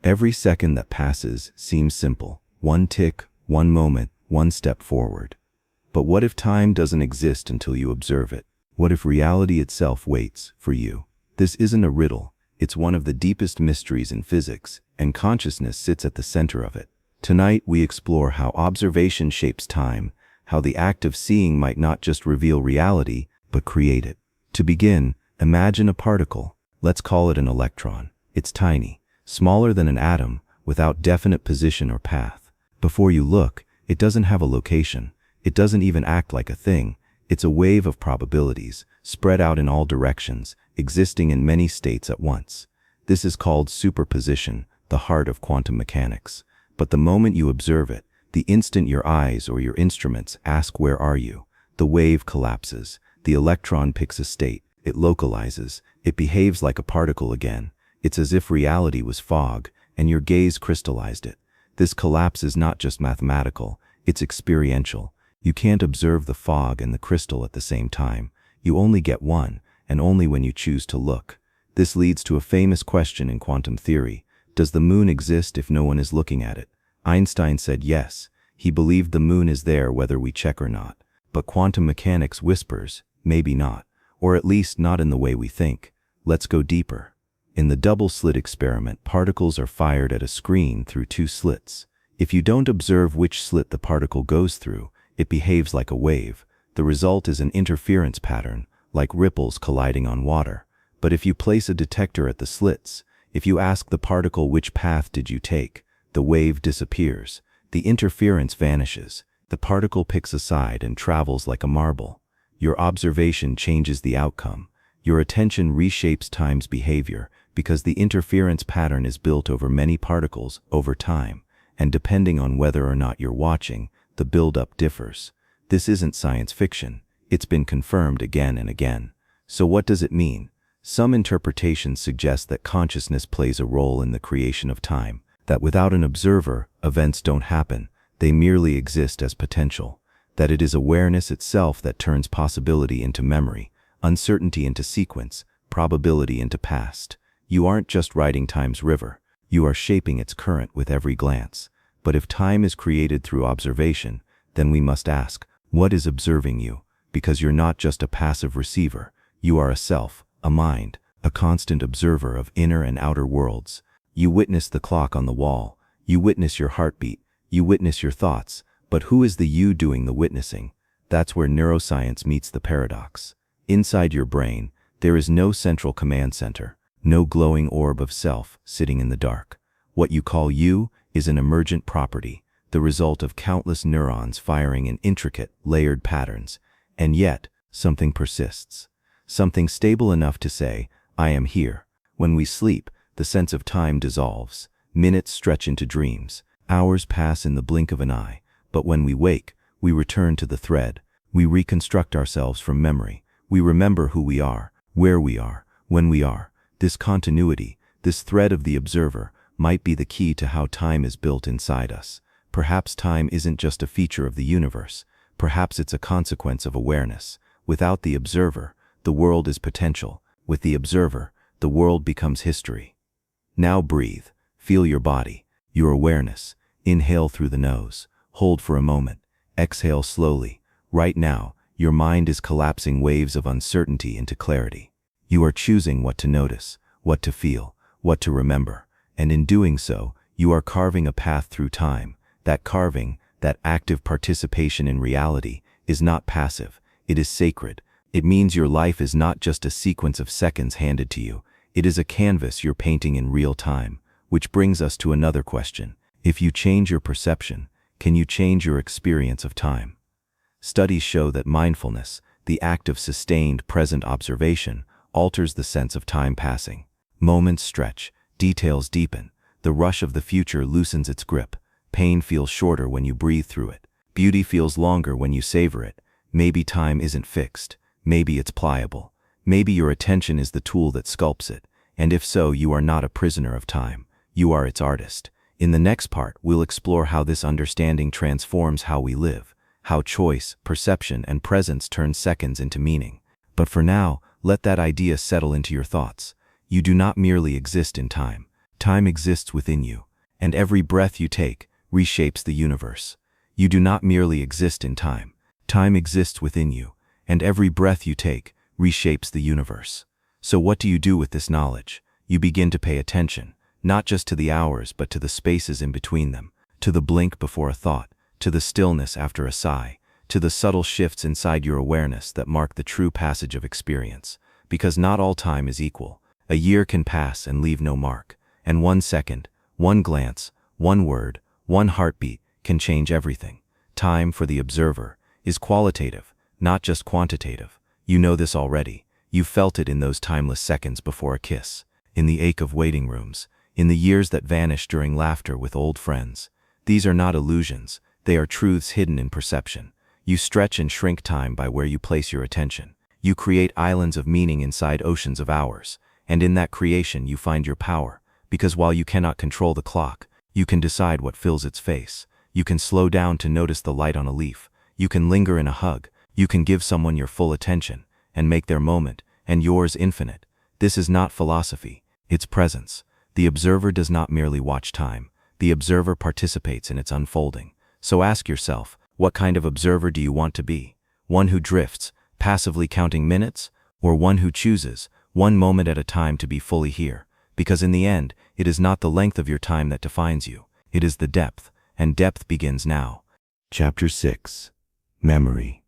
Every second that passes seems simple. One tick, one moment, one step forward. But what if time doesn't exist until you observe it? What if reality itself waits for you? This isn't a riddle. It's one of the deepest mysteries in physics, and consciousness sits at the center of it. Tonight we explore how observation shapes time, how the act of seeing might not just reveal reality, but create it. To begin, imagine a particle. Let's call it an electron. It's tiny, smaller than an atom, without definite position or path. Before you look, it doesn't have a location. It doesn't even act like a thing. It's a wave of probabilities, spread out in all directions, existing in many states at once. This is called superposition, the heart of quantum mechanics. But the moment you observe it, the instant your eyes or your instruments ask where are you, the wave collapses. The electron picks a state. It localizes. It behaves like a particle again. It's as if reality was fog, and your gaze crystallized it. This collapse is not just mathematical, it's experiential. You can't observe the fog and the crystal at the same time. You only get one, and only when you choose to look. This leads to a famous question in quantum theory. Does the moon exist if no one is looking at it? Einstein said yes. He believed the moon is there whether we check or not. But quantum mechanics whispers, maybe not, or at least not in the way we think. Let's go deeper. In the double-slit experiment, particles are fired at a screen through two slits. If you don't observe which slit the particle goes through, it behaves like a wave. The result is an interference pattern, like ripples colliding on water. But if you place a detector at the slits, if you ask the particle which path did you take, the wave disappears. The interference vanishes. The particle picks a side and travels like a marble. Your observation changes the outcome. Your attention reshapes time's behavior because the interference pattern is built over many particles over time, and depending on whether or not you're watching, the buildup differs. This isn't science fiction. It's been confirmed again and again. So what does it mean? Some interpretations suggest that consciousness plays a role in the creation of time, that without an observer, events don't happen. They merely exist as potential, that it is awareness itself that turns possibility into memory, uncertainty into sequence, probability into past. You aren't just riding time's river, you are shaping its current with every glance. But if time is created through observation, then we must ask, what is observing you? Because you're not just a passive receiver, you are a self, a mind, a constant observer of inner and outer worlds. You witness the clock on the wall, you witness your heartbeat, you witness your thoughts, but who is the you doing the witnessing? That's where neuroscience meets the paradox. Inside your brain, there is no central command center, no glowing orb of self sitting in the dark. What you call you is an emergent property, the result of countless neurons firing in intricate, layered patterns. And yet, something persists. Something stable enough to say, I am here. When we sleep, the sense of time dissolves. Minutes stretch into dreams. Hours pass in the blink of an eye, but when we wake, we return to the thread. We reconstruct ourselves from memory. We remember who we are, where we are, when we are. This continuity, this thread of the observer, might be the key to how time is built inside us. Perhaps time isn't just a feature of the universe. Perhaps it's a consequence of awareness. Without the observer, the world is potential. With the observer, the world becomes history. Now breathe. Feel your body, your awareness. Inhale through the nose. Hold for a moment. Exhale slowly. Right now, your mind is collapsing waves of uncertainty into clarity. You are choosing what to notice, what to feel, what to remember. And in doing so, you are carving a path through time. That carving, that active participation in reality, is not passive. It is sacred. It means your life is not just a sequence of seconds handed to you. It is a canvas you're painting in real time. Which brings us to another question. If you change your perception, can you change your experience of time? Studies show that mindfulness, the act of sustained present observation, alters the sense of time passing. Moments stretch, details deepen, the rush of the future loosens its grip. Pain feels shorter when you breathe through it. Beauty feels longer when you savor it. Maybe time isn't fixed. Maybe it's pliable. Maybe your attention is the tool that sculpts it. And if so, you are not a prisoner of time. You are its artist. In the next part, we'll explore how this understanding transforms how we live, how choice, perception, and presence turn seconds into meaning. But for now, let that idea settle into your thoughts. You do not merely exist in time. Time exists within you, and every breath you take reshapes the universe. You do not merely exist in time. Time exists within you, and every breath you take reshapes the universe. So what do you do with this knowledge? You begin to pay attention, not just to the hours, but to the spaces in between them, to the blink before a thought, to the stillness after a sigh, to the subtle shifts inside your awareness that mark the true passage of experience. Because not all time is equal. A year can pass and leave no mark, and 1 second, one glance, one word, one heartbeat can change everything. Time, for the observer, is qualitative, not just quantitative. You know this already. You felt it in those timeless seconds before a kiss, in the ache of waiting rooms, in the years that vanished during laughter with old friends. These are not illusions, they are truths hidden in perception. You stretch and shrink time by where you place your attention. You create islands of meaning inside oceans of hours, and in that creation you find your power, because while you cannot control the clock, you can decide what fills its face. You can slow down to notice the light on a leaf. You can linger in a hug. You can give someone your full attention, and make their moment, and yours, infinite. This is not philosophy, it's presence. The observer does not merely watch time, the observer participates in its unfolding. So ask yourself, what kind of observer do you want to be? One who drifts, passively counting minutes, or one who chooses, one moment at a time, to be fully here? Because in the end, it is not the length of your time that defines you, it is the depth, and depth begins now. Chapter 6. Memory.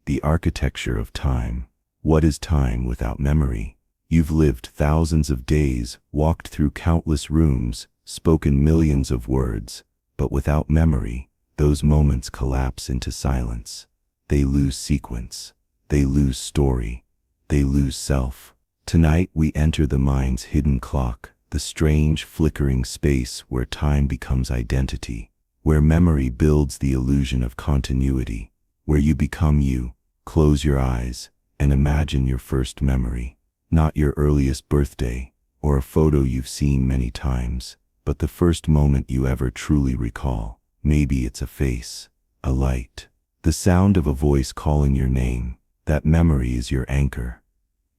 The architecture of time. What is time without memory? You've lived thousands of days, walked through countless rooms, spoken millions of words, but without memory, those moments collapse into silence. They lose sequence. They lose story. They lose self. Tonight we enter the mind's hidden clock, the strange, flickering space where time becomes identity, where memory builds the illusion of continuity, where you become you. Close your eyes and imagine your first memory. Not your earliest birthday, or a photo you've seen many times, but the first moment you ever truly recall. Maybe it's a face, a light, the sound of a voice calling your name. That memory is your anchor,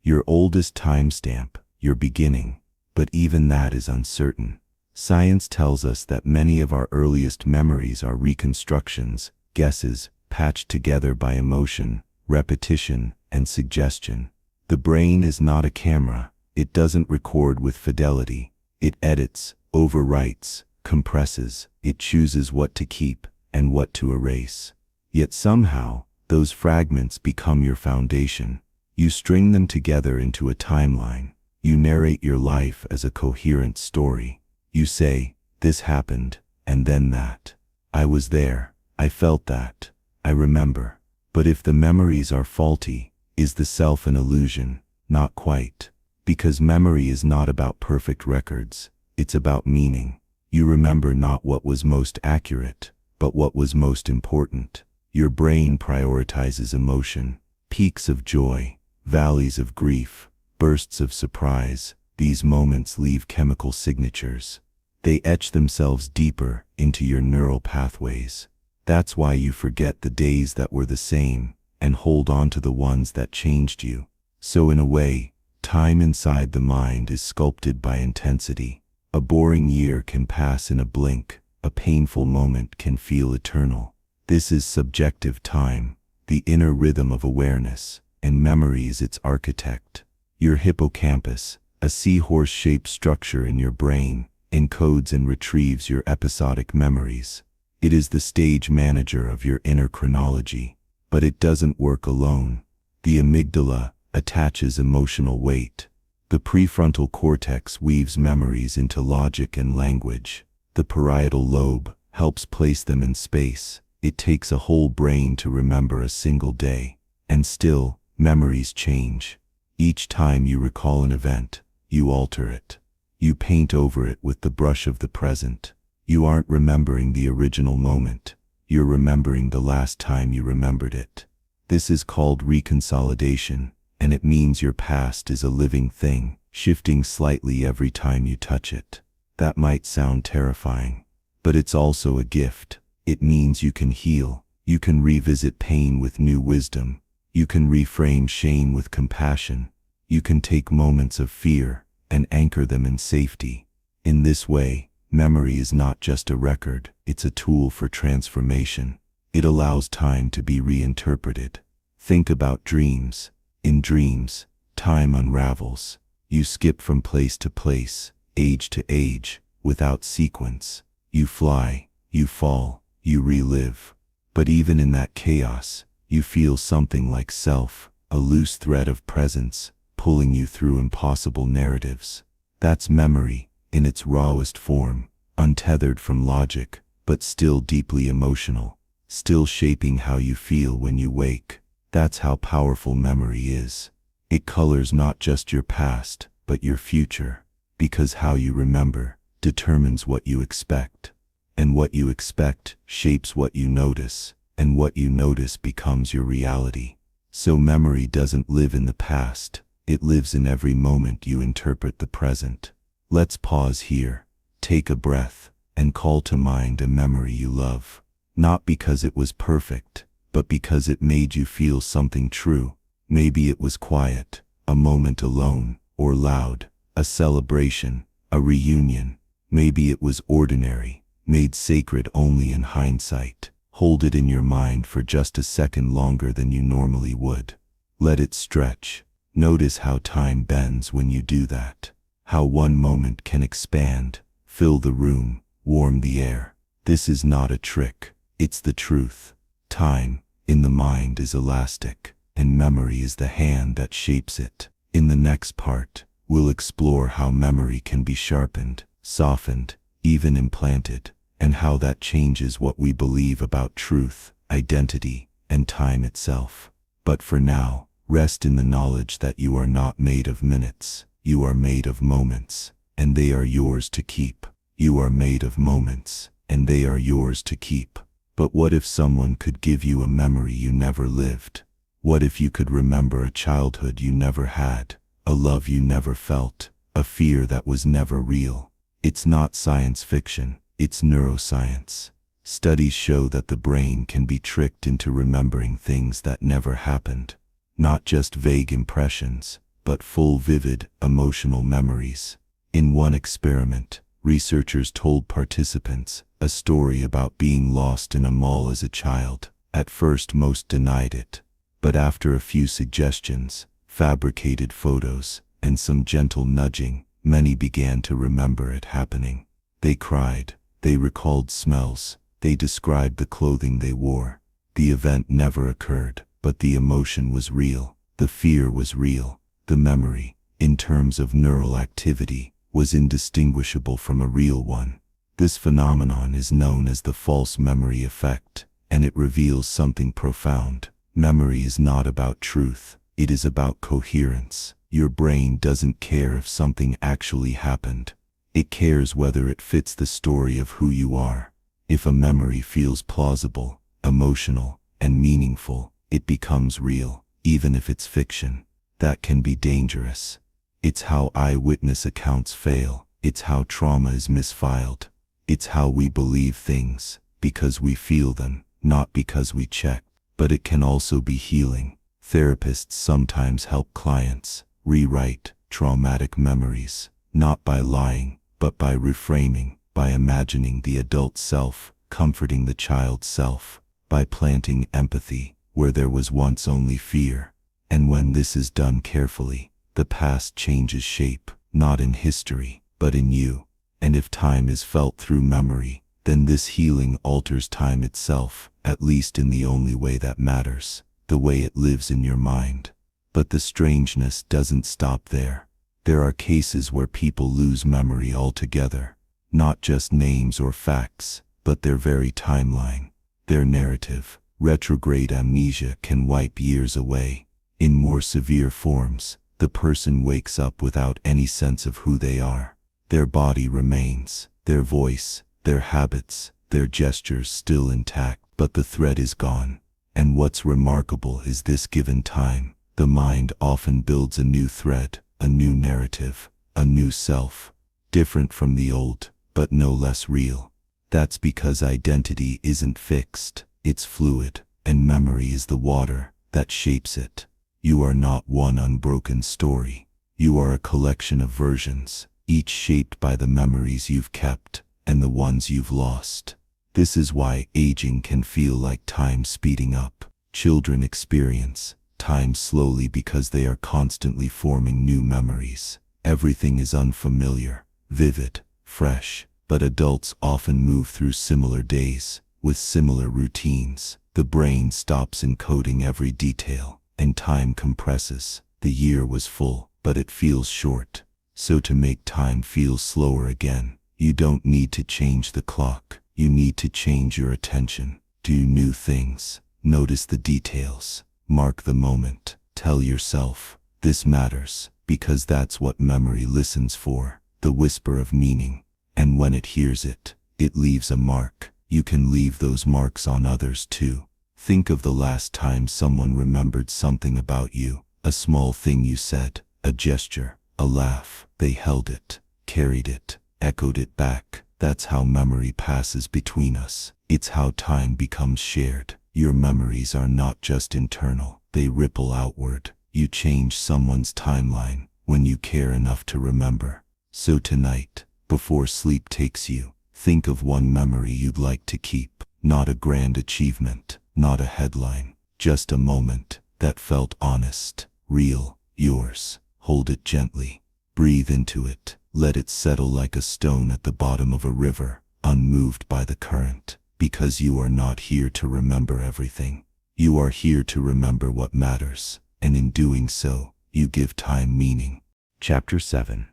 your oldest timestamp, your beginning. But even that is uncertain. Science tells us that many of our earliest memories are reconstructions, guesses, patched together by emotion, repetition, and suggestion. The brain is not a camera. It doesn't record with fidelity. It edits, overwrites, compresses. It chooses what to keep and what to erase. Yet somehow, those fragments become your foundation. You string them together into a timeline. You narrate your life as a coherent story. You say, this happened, and then that. I was there. I felt that. I remember. But if the memories are faulty, is the self an illusion? Not quite. Because memory is not about perfect records. It's about meaning. You remember not what was most accurate, but what was most important. Your brain prioritizes emotion, peaks of joy, valleys of grief, bursts of surprise. These moments leave chemical signatures. They etch themselves deeper into your neural pathways. That's why you forget the days that were the same and hold on to the ones that changed you. So in a way, time inside the mind is sculpted by intensity. A boring year can pass in a blink. A painful moment can feel eternal. This is subjective time, the inner rhythm of awareness, and memory is its architect. Your hippocampus, a seahorse-shaped structure in your brain, encodes and retrieves your episodic memories. It is the stage manager of your inner chronology, but it doesn't work alone. The amygdala attaches emotional weight. The prefrontal cortex weaves memories into logic and language. The parietal lobe helps place them in space. It takes a whole brain to remember a single day. And still, memories change. Each time you recall an event, you alter it. You paint over it with the brush of the present. You aren't remembering the original moment. You're remembering the last time you remembered it. This is called reconsolidation, and it means your past is a living thing, shifting slightly every time you touch it. That might sound terrifying, but it's also a gift. It means you can heal. You can revisit pain with new wisdom. You can reframe shame with compassion. You can take moments of fear and anchor them in safety. In this way, memory is not just a record, it's a tool for transformation. It allows time to be reinterpreted. Think about dreams. In dreams, time unravels. You skip from place to place, age to age, without sequence. You fly, you fall, you relive. But even in that chaos, you feel something like self, a loose thread of presence, pulling you through impossible narratives. That's memory, in its rawest form, untethered from logic, but still deeply emotional, still shaping how you feel when you wake. That's how powerful memory is. It colors not just your past, but your future, because how you remember determines what you expect, and what you expect shapes what you notice, and what you notice becomes your reality. So memory doesn't live in the past, it lives in every moment you interpret the present. Let's pause here, take a breath, and call to mind a memory you love, not because it was perfect, but because it made you feel something true. Maybe it was quiet, a moment alone, or loud, a celebration, a reunion. Maybe it was ordinary, made sacred only in hindsight. Hold it in your mind for just a second longer than you normally would. Let it stretch. Notice how time bends when you do that. How one moment can expand, fill the room, warm the air. This is not a trick, it's the truth. Time, in the mind, is elastic, and memory is the hand that shapes it. In the next part, we'll explore how memory can be sharpened, softened, even implanted, and how that changes what we believe about truth, identity, and time itself. But for now, rest in the knowledge that you are not made of minutes, you are made of moments, and they are yours to keep. You are made of moments, and they are yours to keep. But what if someone could give you a memory you never lived? What if you could remember a childhood you never had, a love you never felt, a fear that was never real? It's not science fiction, it's neuroscience. Studies show that the brain can be tricked into remembering things that never happened. Not just vague impressions, but full, vivid, emotional memories. In one experiment, researchers told participants a story about being lost in a mall as a child. At first, most denied it, but after a few suggestions, fabricated photos, and some gentle nudging, many began to remember it happening. They cried, they recalled smells, they described the clothing they wore. The event never occurred, but the emotion was real, the fear was real, the memory, in terms of neural activity, was indistinguishable from a real one. This phenomenon is known as the false memory effect, and it reveals something profound. Memory is not about truth, it is about coherence. Your brain doesn't care if something actually happened. It cares whether it fits the story of who you are. If a memory feels plausible, emotional, and meaningful, it becomes real, even if it's fiction. That can be dangerous. It's how eyewitness accounts fail. It's how trauma is misfiled. It's how we believe things, because we feel them, not because we check. But it can also be healing. Therapists sometimes help clients rewrite traumatic memories, not by lying, but by reframing, by imagining the adult self, comforting the child self, by planting empathy where there was once only fear. And when this is done carefully, the past changes shape, not in history, but in you. And if time is felt through memory, then this healing alters time itself, at least in the only way that matters, the way it lives in your mind. But the strangeness doesn't stop there. There are cases where people lose memory altogether, not just names or facts, but their very timeline, their narrative. Retrograde amnesia can wipe years away. In more severe forms, the person wakes up without any sense of who they are. Their body remains, their voice, their habits, their gestures still intact, but the thread is gone. And what's remarkable is this: given time, the mind often builds a new thread, a new narrative, a new self, different from the old, but no less real. That's because identity isn't fixed, it's fluid, and memory is the water that shapes it. You are not one unbroken story. You are a collection of versions, each shaped by the memories you've kept and the ones you've lost. This is why aging can feel like time speeding up. Children experience time slowly because they are constantly forming new memories. Everything is unfamiliar, vivid, fresh, but adults often move through similar days, with similar routines. The brain stops encoding every detail, and time compresses. The year was full, but it feels short. So to make time feel slower again, you don't need to change the clock. You need to change your attention. Do new things. Notice the details. Mark the moment. Tell yourself, this matters, because that's what memory listens for, the whisper of meaning. And when it hears it, it leaves a mark. You can leave those marks on others too. Think of the last time someone remembered something about you, a small thing you said, a gesture, a laugh. They held it, carried it, echoed it back. That's how memory passes between us. It's how time becomes shared. Your memories are not just internal, they ripple outward. You change someone's timeline when you care enough to remember. So tonight, before sleep takes you, think of one memory you'd like to keep. Not a grand achievement, not a headline, just a moment that felt honest, real, yours. Hold it gently. Breathe into it. Let it settle like a stone at the bottom of a river, unmoved by the current. Because you are not here to remember everything. You are here to remember what matters, and in doing so, you give time meaning. Chapter 7.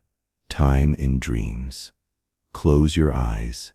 Time in Dreams. Close your eyes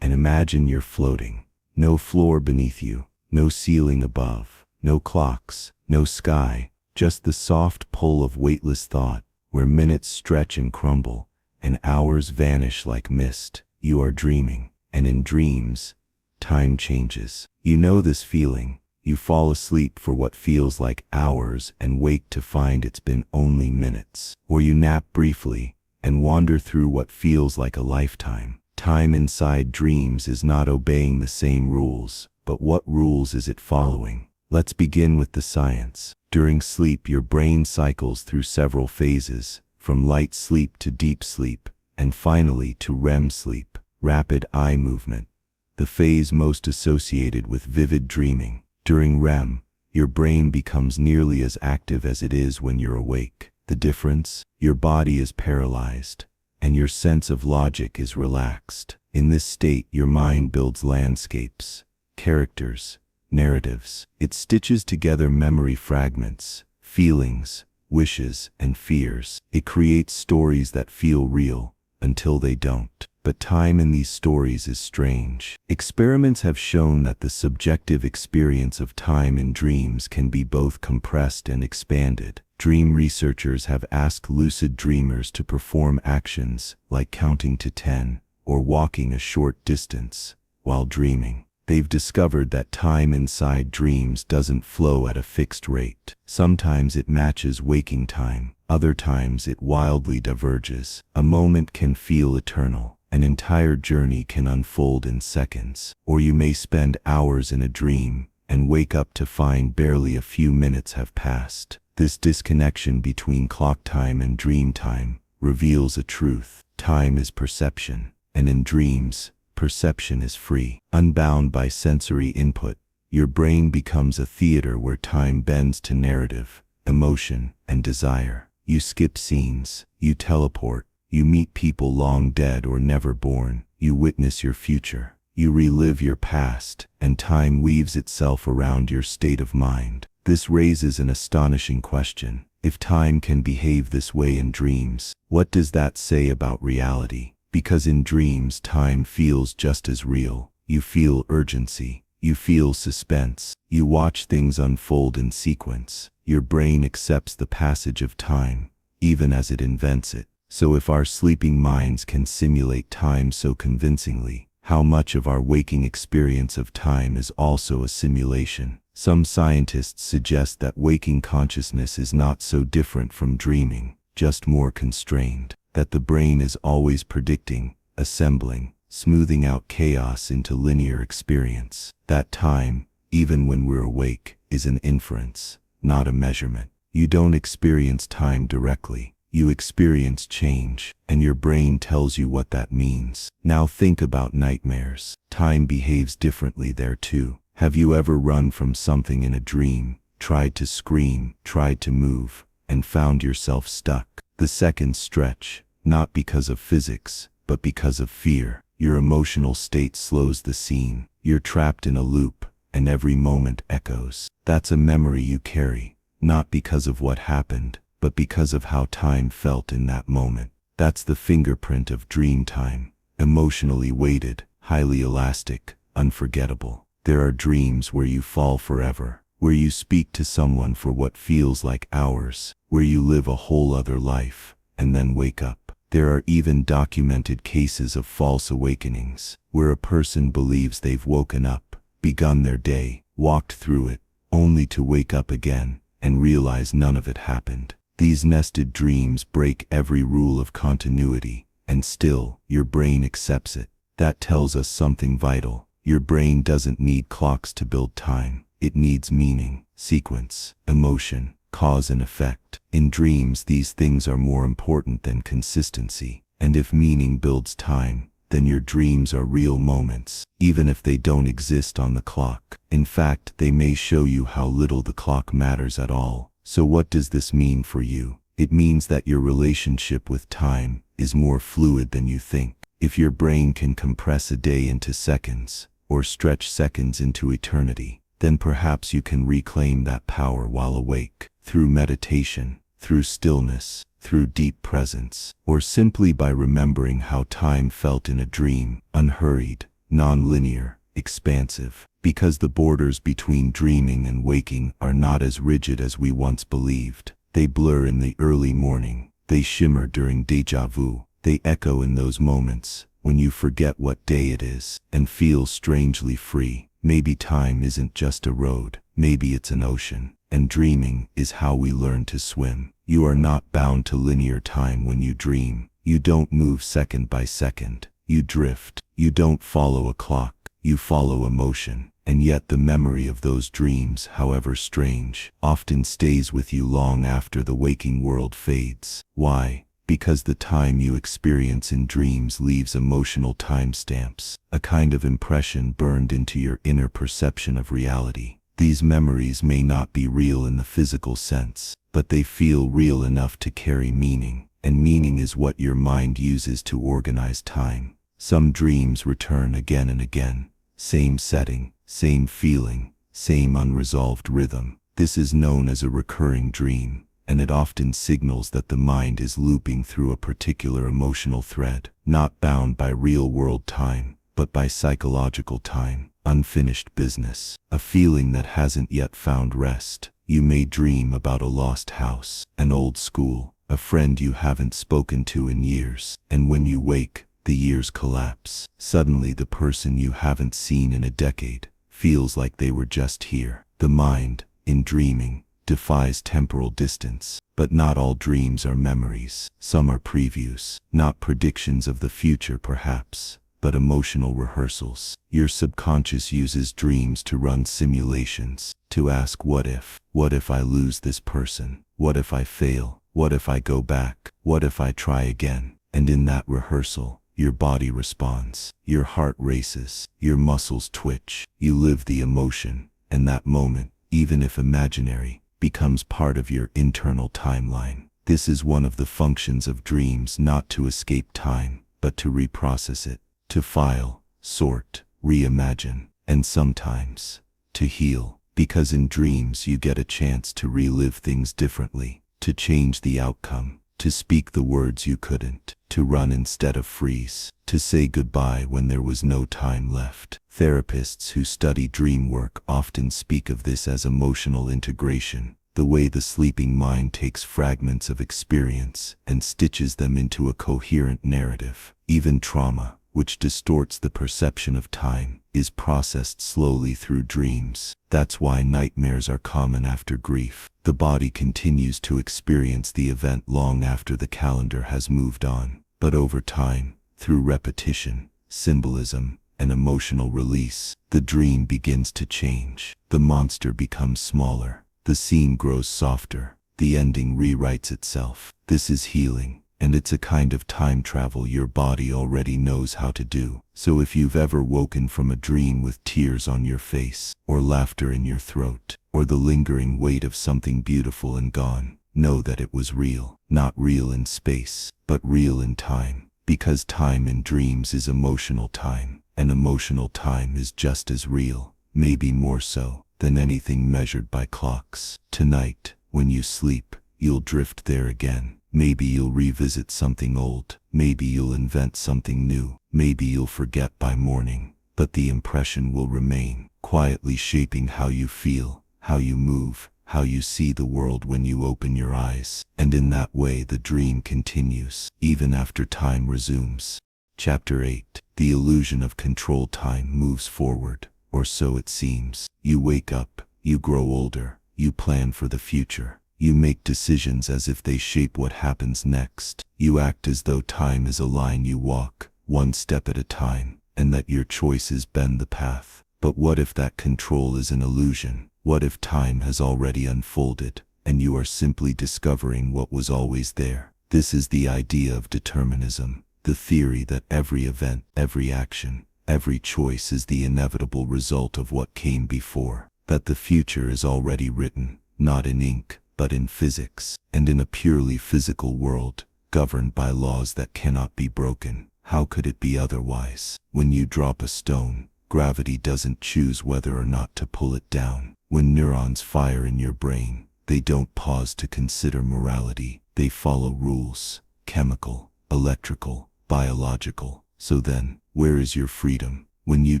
and imagine you're floating. No floor beneath you, no ceiling above, no clocks, no sky, just the soft pull of weightless thought, where minutes stretch and crumble, and hours vanish like mist. You are dreaming, and in dreams, time changes. You know this feeling. You fall asleep for what feels like hours and wake to find it's been only minutes. Or you nap briefly and wander through what feels like a lifetime. Time inside dreams is not obeying the same rules, but what rules is it following? Let's begin with the science. During sleep, your brain cycles through several phases, from light sleep to deep sleep, and finally to REM sleep, rapid eye movement, the phase most associated with vivid dreaming. During REM, your brain becomes nearly as active as it is when you're awake. The difference? Your body is paralyzed, and your sense of logic is relaxed. In this state, your mind builds landscapes, characters, narratives. It stitches together memory fragments, feelings, wishes, and fears. It creates stories that feel real until they don't. But time in these stories is strange. Experiments have shown that the subjective experience of time in dreams can be both compressed and expanded. Dream researchers have asked lucid dreamers to perform actions like counting to 10 or walking a short distance while dreaming. They've discovered that time inside dreams doesn't flow at a fixed rate. Sometimes it matches waking time, other times it wildly diverges. A moment can feel eternal. An entire journey can unfold in seconds. Or you may spend hours in a dream and wake up to find barely a few minutes have passed. This disconnection between clock time and dream time reveals a truth. Time is perception, and in dreams, perception is free. Unbound by sensory input, your brain becomes a theater where time bends to narrative, emotion, and desire. You skip scenes, you teleport, you meet people long dead or never born, you witness your future, you relive your past, and time weaves itself around your state of mind. This raises an astonishing question. If time can behave this way in dreams, what does that say about reality? Because in dreams, time feels just as real. You feel urgency, you feel suspense, you watch things unfold in sequence. Your brain accepts the passage of time, even as it invents it. So if our sleeping minds can simulate time so convincingly, how much of our waking experience of time is also a simulation? Some scientists suggest that waking consciousness is not so different from dreaming, just more constrained, that the brain is always predicting, assembling, smoothing out chaos into linear experience. That time, even when we're awake, is an inference, not a measurement. You don't experience time directly. You experience change, and your brain tells you what that means. Now think about nightmares. Time behaves differently there too. Have you ever run from something in a dream, tried to scream, tried to move, and found yourself stuck? The seconds stretch, not because of physics, but because of fear. Your emotional state slows the scene. You're trapped in a loop, and every moment echoes. That's a memory you carry, not because of what happened, but because of how time felt in that moment. That's the fingerprint of dream time, emotionally weighted, highly elastic, unforgettable. There are dreams where you fall forever, where you speak to someone for what feels like hours, where you live a whole other life, and then wake up. There are even documented cases of false awakenings, where a person believes they've woken up, begun their day, walked through it, only to wake up again and realize none of it happened. These nested dreams break every rule of continuity, and still, your brain accepts it. That tells us something vital. Your brain doesn't need clocks to build time. It needs meaning, sequence, emotion, cause and effect. In dreams, these things are more important than consistency. And if meaning builds time, then your dreams are real moments, even if they don't exist on the clock. In fact, they may show you how little the clock matters at all. So what does this mean for you? It means that your relationship with time is more fluid than you think. If your brain can compress a day into seconds, or stretch seconds into eternity, then perhaps you can reclaim that power while awake, through meditation, through stillness, through deep presence, or simply by remembering how time felt in a dream, unhurried, non-linear, expansive. Because the borders between dreaming and waking are not as rigid as we once believed. They blur in the early morning, they shimmer during déjà vu, they echo in those moments when you forget what day it is and feel strangely free. Maybe time isn't just a road, maybe it's an ocean, and dreaming is how we learn to swim. You are not bound to linear time when you dream. You don't move second by second. You drift. You don't follow a clock. You follow emotion. And yet the memory of those dreams, however strange, often stays with you long after the waking world fades. Why? Because the time you experience in dreams leaves emotional timestamps, a kind of impression burned into your inner perception of reality. These memories may not be real in the physical sense, but they feel real enough to carry meaning, and meaning is what your mind uses to organize time. Some dreams return again and again, same setting, same feeling, same unresolved rhythm. This is known as a recurring dream, and it often signals that the mind is looping through a particular emotional thread, not bound by real-world time, but by psychological time, unfinished business, a feeling that hasn't yet found rest. You may dream about a lost house, an old school, a friend you haven't spoken to in years, and when you wake, the years collapse. Suddenly the person you haven't seen in a decade feels like they were just here. The mind, in dreaming, defies temporal distance. But not all dreams are memories. Some are previews, not predictions of the future perhaps, but emotional rehearsals. Your subconscious uses dreams to run simulations, to ask what if I lose this person? What if I fail? What if I go back? What if I try again? And in that rehearsal, your body responds, your heart races, your muscles twitch, you live the emotion, and that moment, even if imaginary, becomes part of your internal timeline. This is one of the functions of dreams, not to escape time, but to reprocess it, to file, sort, reimagine, and sometimes, to heal. Because in dreams you get a chance to relive things differently, to change the outcome, to speak the words you couldn't, to run instead of freeze, to say goodbye when there was no time left. Therapists who study dream work often speak of this as emotional integration, the way the sleeping mind takes fragments of experience and stitches them into a coherent narrative. Even trauma, which distorts the perception of time, is processed slowly through dreams. That's why nightmares are common after grief. The body continues to experience the event long after the calendar has moved on. But over time, through repetition, symbolism, and emotional release, the dream begins to change. The monster becomes smaller. The scene grows softer. The ending rewrites itself. This is healing, and it's a kind of time travel your body already knows how to do. So if you've ever woken from a dream with tears on your face, or laughter in your throat, or the lingering weight of something beautiful and gone, know that it was real. Not real in space, but real in time. Because time in dreams is emotional time, and emotional time is just as real. maybe more so than anything measured by clocks. Tonight, when you sleep, you'll drift there again. Maybe you'll revisit something old. Maybe you'll invent something new. Maybe you'll forget by morning. But the impression will remain, quietly shaping how you feel, how you move, how you see the world when you open your eyes. And in that way the dream continues, even after time resumes. Chapter 8. The illusion of control. Time moves forward, or so it seems. You wake up, you grow older, you plan for the future. You make decisions as if they shape what happens next. You act as though time is a line you walk, one step at a time, and that your choices bend the path. But what if that control is an illusion? What if time has already unfolded, and you are simply discovering what was always there? This is the idea of determinism, the theory that every event, every action, every choice is the inevitable result of what came before, that the future is already written, not in ink, but in physics, and in a purely physical world, governed by laws that cannot be broken. How could it be otherwise? When you drop a stone, gravity doesn't choose whether or not to pull it down. When neurons fire in your brain, they don't pause to consider morality. They follow rules, chemical, electrical, biological. So then, where is your freedom? When you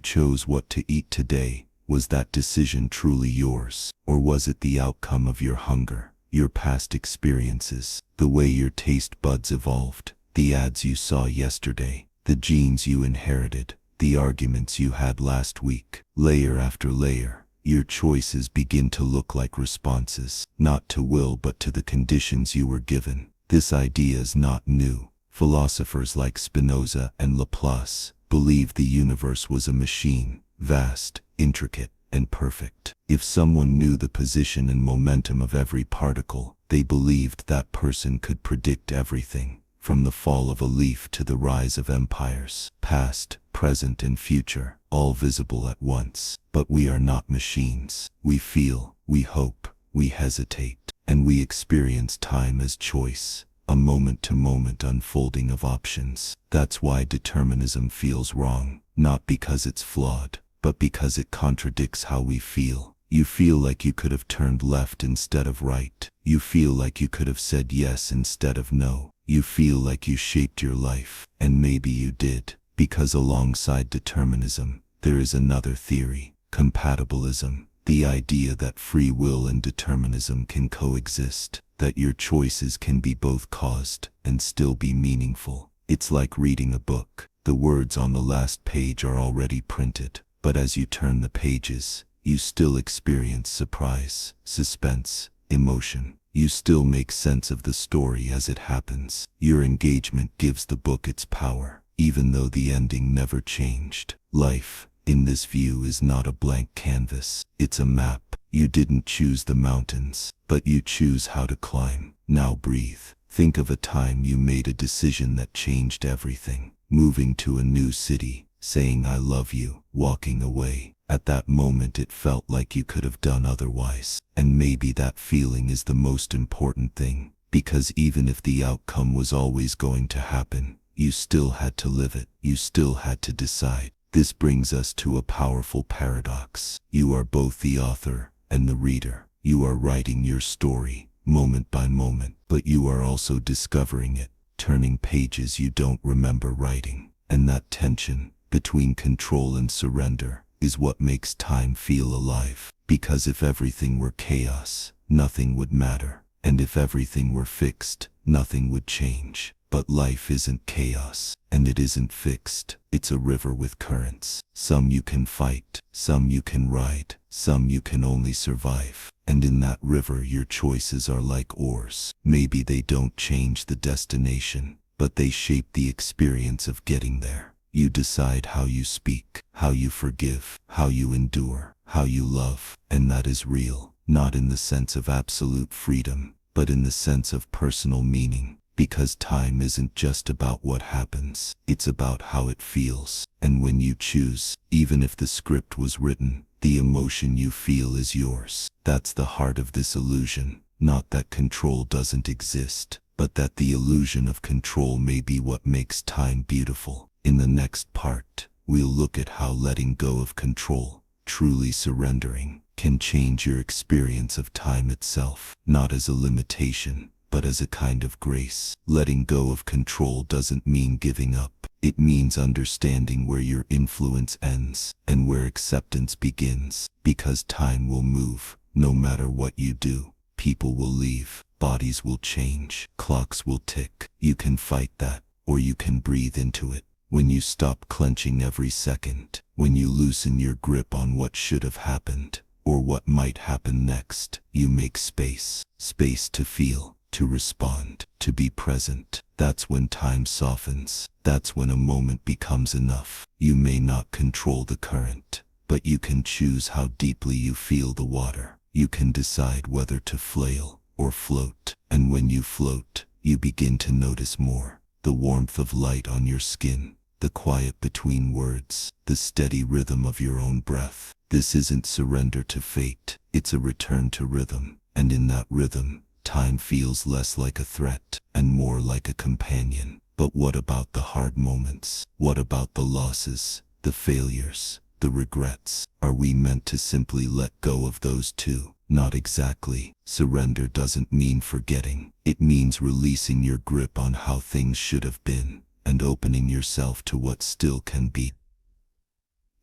chose what to eat today, was that decision truly yours? Or was it the outcome of your hunger, your past experiences, the way your taste buds evolved, the ads you saw yesterday, the genes you inherited, the arguments you had last week? Layer after layer, your choices begin to look like responses, not to will but to the conditions you were given. This idea is not new. Philosophers like Spinoza and Laplace believed the universe was a machine, vast, intricate, and perfect. If someone knew the position and momentum of every particle, they believed that person could predict everything, from the fall of a leaf to the rise of empires, past, present, and future, all visible at once. But we are not machines. We feel, we hope, we hesitate, and we experience time as choice, a moment-to-moment unfolding of options. That's why determinism feels wrong, not because it's flawed, but because it contradicts how we feel. You feel like you could have turned left instead of right. You feel like you could have said yes instead of no. You feel like you shaped your life, and maybe you did, because alongside determinism, there is another theory, compatibilism, the idea that free will and determinism can coexist, that your choices can be both caused and still be meaningful. It's like reading a book. The words on the last page are already printed, but as you turn the pages, you still experience surprise, suspense, emotion. You still make sense of the story as it happens. Your engagement gives the book its power, even though the ending never changed. Life, in this view, is not a blank canvas. It's a map. You didn't choose the mountains, but you choose how to climb. Now breathe. Think of a time you made a decision that changed everything. Moving to a new city, saying I love you, walking away. At that moment it felt like you could have done otherwise. And maybe that feeling is the most important thing, because even if the outcome was always going to happen, you still had to live it. You still had to decide. This brings us to a powerful paradox. You are both the author and the reader. You are writing your story, moment by moment, but you are also discovering it, turning pages you don't remember writing. And that tension between control and surrender is what makes time feel alive. Because if everything were chaos, nothing would matter. And if everything were fixed, nothing would change. But life isn't chaos, and it isn't fixed. It's a river with currents. Some you can fight, some you can ride, some you can only survive. And in that river your choices are like oars. Maybe they don't change the destination, but they shape the experience of getting there. You decide how you speak, how you forgive, how you endure, how you love. And that is real, not in the sense of absolute freedom, but in the sense of personal meaning. Because time isn't just about what happens, it's about how it feels. And when you choose, even if the script was written, the emotion you feel is yours. That's the heart of this illusion. Not that control doesn't exist, but that the illusion of control may be what makes time beautiful. In the next part, we'll look at how letting go of control Truly surrendering can change your experience of time itself, not as a limitation, but as a kind of grace. Letting go of control doesn't mean giving up. It means understanding where your influence ends and where acceptance begins, because time will move, no matter what you do. People will leave, bodies will change, clocks will tick. You can fight that, or you can breathe into it. When you stop clenching every second, when you loosen your grip on what should have happened, or what might happen next, you make space. Space to feel, to respond, to be present. That's when time softens. That's when a moment becomes enough. You may not control the current, but you can choose how deeply you feel the water. You can decide whether to flail or float. And when you float, you begin to notice more. The warmth of light on your skin, the quiet between words, the steady rhythm of your own breath. This isn't surrender to fate, it's a return to rhythm. And in that rhythm, time feels less like a threat and more like a companion. But what about the hard moments? What about the losses, the failures, the regrets? Are we meant to simply let go of those too? Not exactly. Surrender doesn't mean forgetting. It means releasing your grip on how things should have been and opening yourself to what still can be.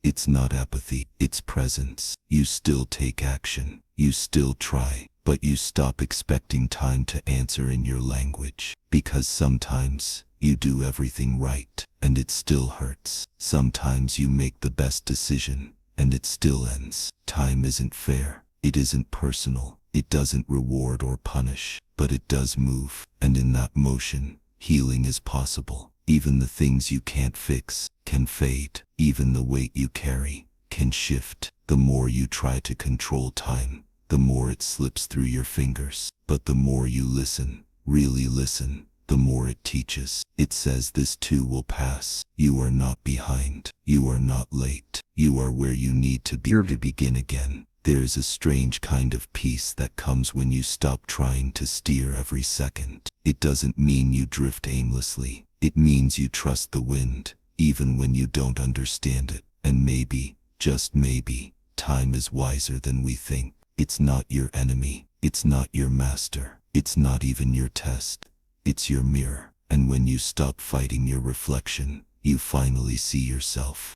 It's not apathy, it's presence. You still take action, you still try, but you stop expecting time to answer in your language. Because sometimes you do everything right, and it still hurts. Sometimes you make the best decision, and it still ends. Time isn't fair, it isn't personal, it doesn't reward or punish, but it does move. And in that motion, healing is possible. Even the things you can't fix can fade. Even the weight you carry can shift. The more you try to control time, the more it slips through your fingers. But the more you listen, really listen, the more it teaches. It says this too will pass. You are not behind. You are not late. You are where you need to be to begin again. There's a strange kind of peace that comes when you stop trying to steer every second. It doesn't mean you drift aimlessly. It means you trust the wind, even when you don't understand it. And maybe, just maybe, time is wiser than we think. It's not your enemy. It's not your master. It's not even your test. It's your mirror. And when you stop fighting your reflection, you finally see yourself.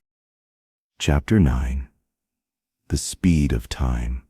Chapter 9. The speed of time.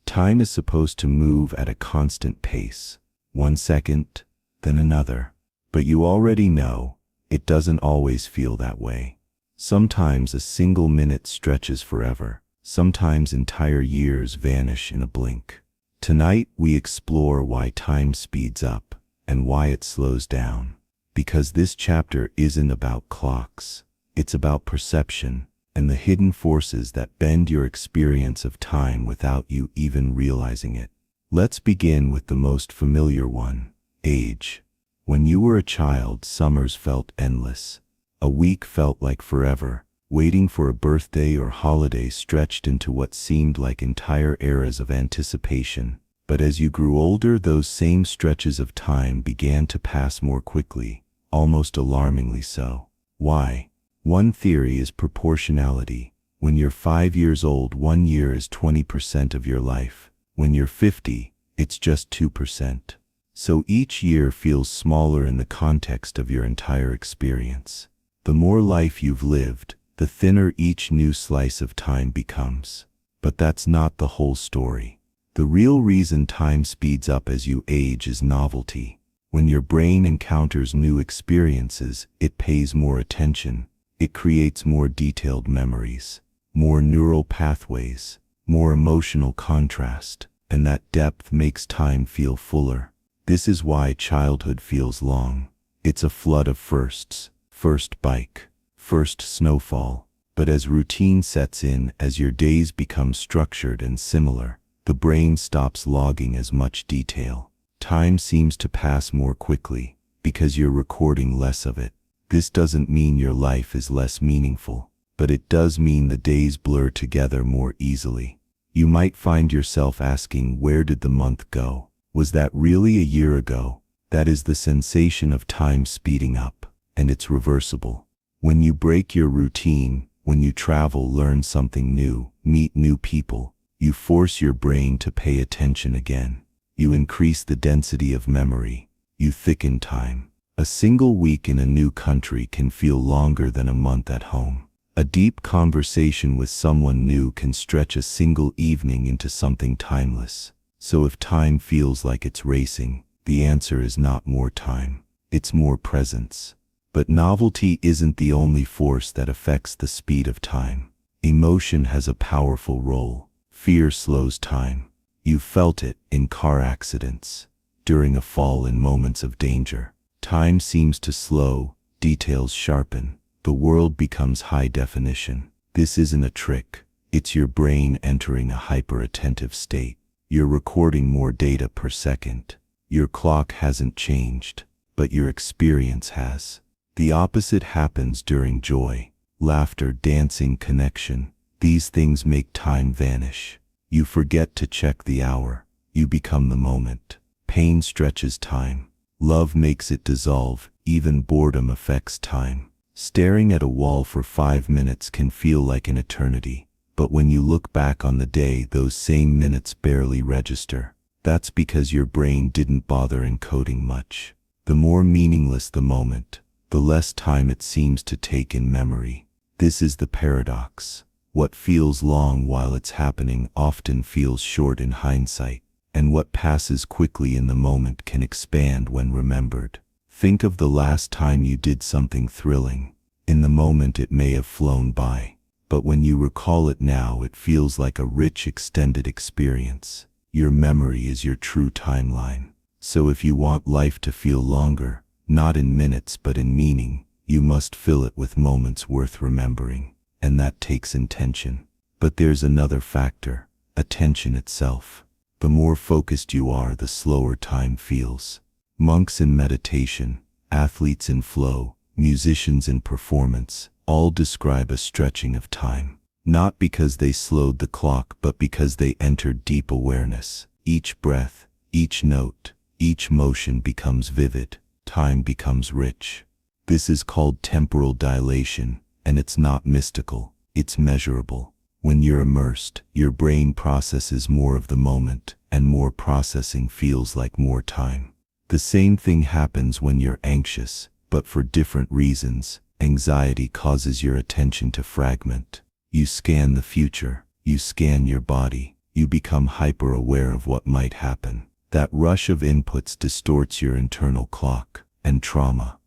Time is supposed to move at a constant pace. 1 second, then another. But you already know, it doesn't always feel that way. Sometimes a single minute stretches forever. Sometimes entire years vanish in a blink. Tonight we explore why time speeds up and why it slows down. Because this chapter isn't about clocks. It's about perception and the hidden forces that bend your experience of time without you even realizing it. Let's begin with the most familiar one, age. When you were a child, summers felt endless. A week felt like forever. Waiting for a birthday or holiday stretched into what seemed like entire eras of anticipation. But as you grew older, those same stretches of time began to pass more quickly, almost alarmingly so. Why? One theory is proportionality. When you're 5 years old, 1 year is 20% of your life. When you're 50, it's just 2%. So each year feels smaller in the context of your entire experience. The more life you've lived, the thinner each new slice of time becomes. But that's not the whole story. The real reason time speeds up as you age is novelty. When your brain encounters new experiences, it pays more attention. It creates more detailed memories, more neural pathways, more emotional contrast, and that depth makes time feel fuller. This is why childhood feels long. It's a flood of firsts. First bike, first snowfall. But as routine sets in, as your days become structured and similar, the brain stops logging as much detail. Time seems to pass more quickly, because you're recording less of it. This doesn't mean your life is less meaningful, but it does mean the days blur together more easily. You might find yourself asking, where did the month go? Was that really a year ago? That is the sensation of time speeding up, and it's reversible. When you break your routine, When you travel, learn something new, meet new people, you force your brain to pay attention again. You increase the density of memory. You thicken time. A single week in a new country can feel longer than a month at home. A deep conversation with someone new can stretch a single evening into something timeless. So if time feels like it's racing, the answer is not more time. It's more presence. But novelty isn't the only force that affects the speed of time. Emotion has a powerful role. Fear slows time. You felt it in car accidents, during a fall, in moments of danger. Time seems to slow, details sharpen, the world becomes high definition. This isn't a trick. It's your brain entering a hyper-attentive state. You're recording more data per second. Your clock hasn't changed, but your experience has. The opposite happens during joy, laughter, dancing, connection. These things make time vanish. You forget to check the hour. You become the moment. Pain stretches time. Love makes it dissolve. Even boredom affects time. Staring at a wall for 5 minutes can feel like an eternity. But when you look back on the day, those same minutes barely register. That's because your brain didn't bother encoding much. The more meaningless the moment, the less time it seems to take in memory. This is the paradox. What feels long while it's happening often feels short in hindsight, and what passes quickly in the moment can expand when remembered. Think of the last time you did something thrilling. In the moment it may have flown by, but when you recall it now, it feels like a rich, extended experience. Your memory is your true timeline. So if you want life to feel longer, not in minutes but in meaning, you must fill it with moments worth remembering. And that takes intention. But there's another factor, attention itself. The more focused you are, the slower time feels. Monks in meditation, athletes in flow, musicians in performance, all describe a stretching of time. Not because they slowed the clock, but because they entered deep awareness. Each breath, each note, each motion becomes vivid. Time becomes rich. This is called temporal dilation. And it's not mystical, it's measurable. When you're immersed, your brain processes more of the moment, and more processing feels like more time. The same thing happens when you're anxious, but for different reasons. Anxiety causes your attention to fragment. You scan the future, you scan your body, you become hyper-aware of what might happen. That rush of inputs distorts your internal clock. And trauma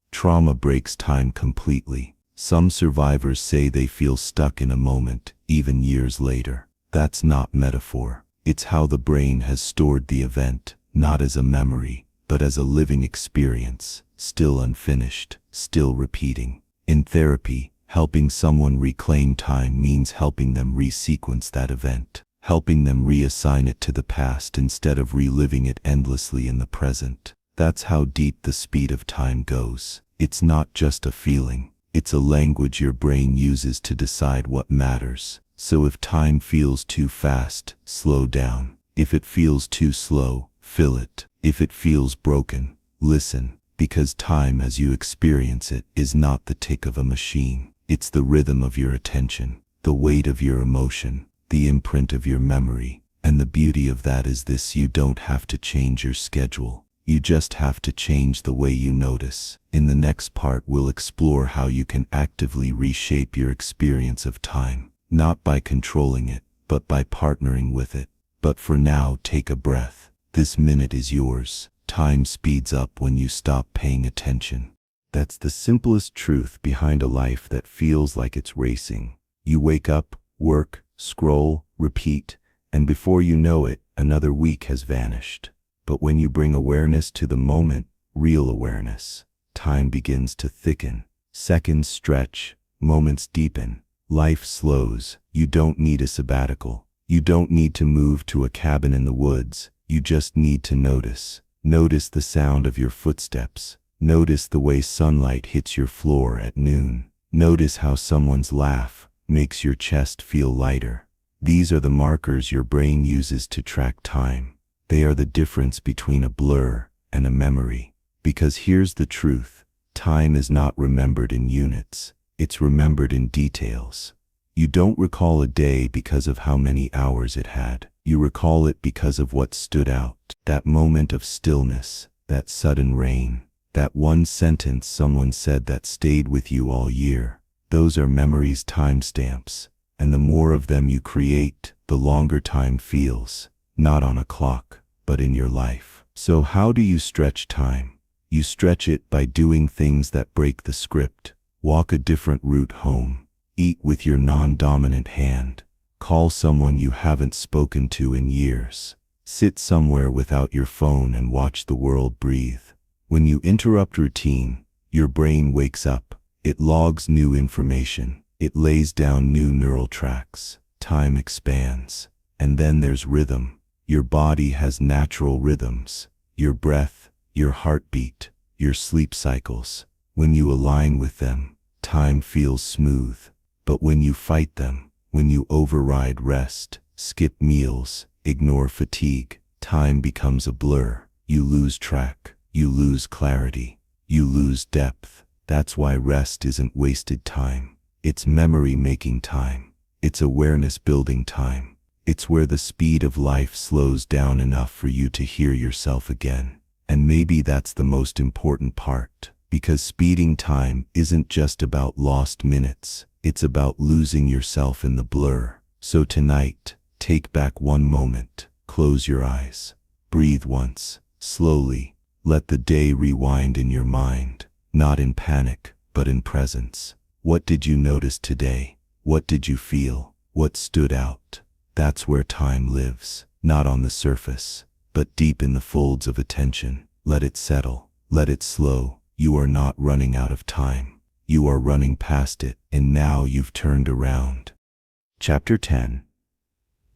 breaks time completely. Some survivors say they feel stuck in a moment, even years later. That's not metaphor. It's how the brain has stored the event, not as a memory, but as a living experience, still unfinished, still repeating. In therapy, helping someone reclaim time means helping them resequence that event, helping them reassign it to the past instead of reliving it endlessly in the present. That's how deep the speed of time goes. It's not just a feeling. It's a language your brain uses to decide what matters. So if time feels too fast, slow down. If it feels too slow, fill it. If it feels broken, listen. Because time as you experience it is not the tick of a machine. It's the rhythm of your attention, the weight of your emotion, the imprint of your memory. And the beauty of that is this: you don't have to change your schedule. You just have to change the way you notice. In the next part, we'll explore how you can actively reshape your experience of time, not by controlling it, but by partnering with it. But for now, take a breath. This minute is yours. Time speeds up when you stop paying attention. That's the simplest truth behind a life that feels like it's racing. You wake up, work, scroll, repeat, and before you know it, another week has vanished. But when you bring awareness to the moment, real awareness, time begins to thicken. Seconds stretch, moments deepen, life slows. You don't need a sabbatical. You don't need to move to a cabin in the woods. You just need to notice. Notice the sound of your footsteps. Notice the way sunlight hits your floor at noon. Notice how someone's laugh makes your chest feel lighter. These are the markers your brain uses to track time. They are the difference between a blur and a memory. Because here's the truth: time is not remembered in units. It's remembered in details. You don't recall a day because of how many hours it had. You recall it because of what stood out. That moment of stillness, that sudden rain, that one sentence someone said that stayed with you all year. Those are memories' timestamps, and the more of them you create, the longer time feels, not on a clock, but in your life. So how do you stretch time? You stretch it by doing things that break the script. Walk a different route home. Eat with your non-dominant hand. Call someone you haven't spoken to in years. Sit somewhere without your phone and watch the world breathe. When you interrupt routine, your brain wakes up. It logs new information. It lays down new neural tracks. Time expands. And then there's rhythm. Your body has natural rhythms. Your breath, your heartbeat, your sleep cycles. When you align with them, time feels smooth. But when you fight them, when you override rest, skip meals, ignore fatigue, time becomes a blur. You lose track. You lose clarity. You lose depth. That's why rest isn't wasted time. It's memory-making time. It's awareness-building time. It's where the speed of life slows down enough for you to hear yourself again. And maybe that's the most important part, because speeding time isn't just about lost minutes. It's about losing yourself in the blur. So tonight, take back one moment. Close your eyes. Breathe once, slowly. Let the day rewind in your mind, not in panic, but in presence. What did you notice today? What did you feel? What stood out? That's where time lives, not on the surface, but deep in the folds of attention. Let it settle. Let it slow. You are not running out of time. You are running past it, and now you've turned around. Chapter 10.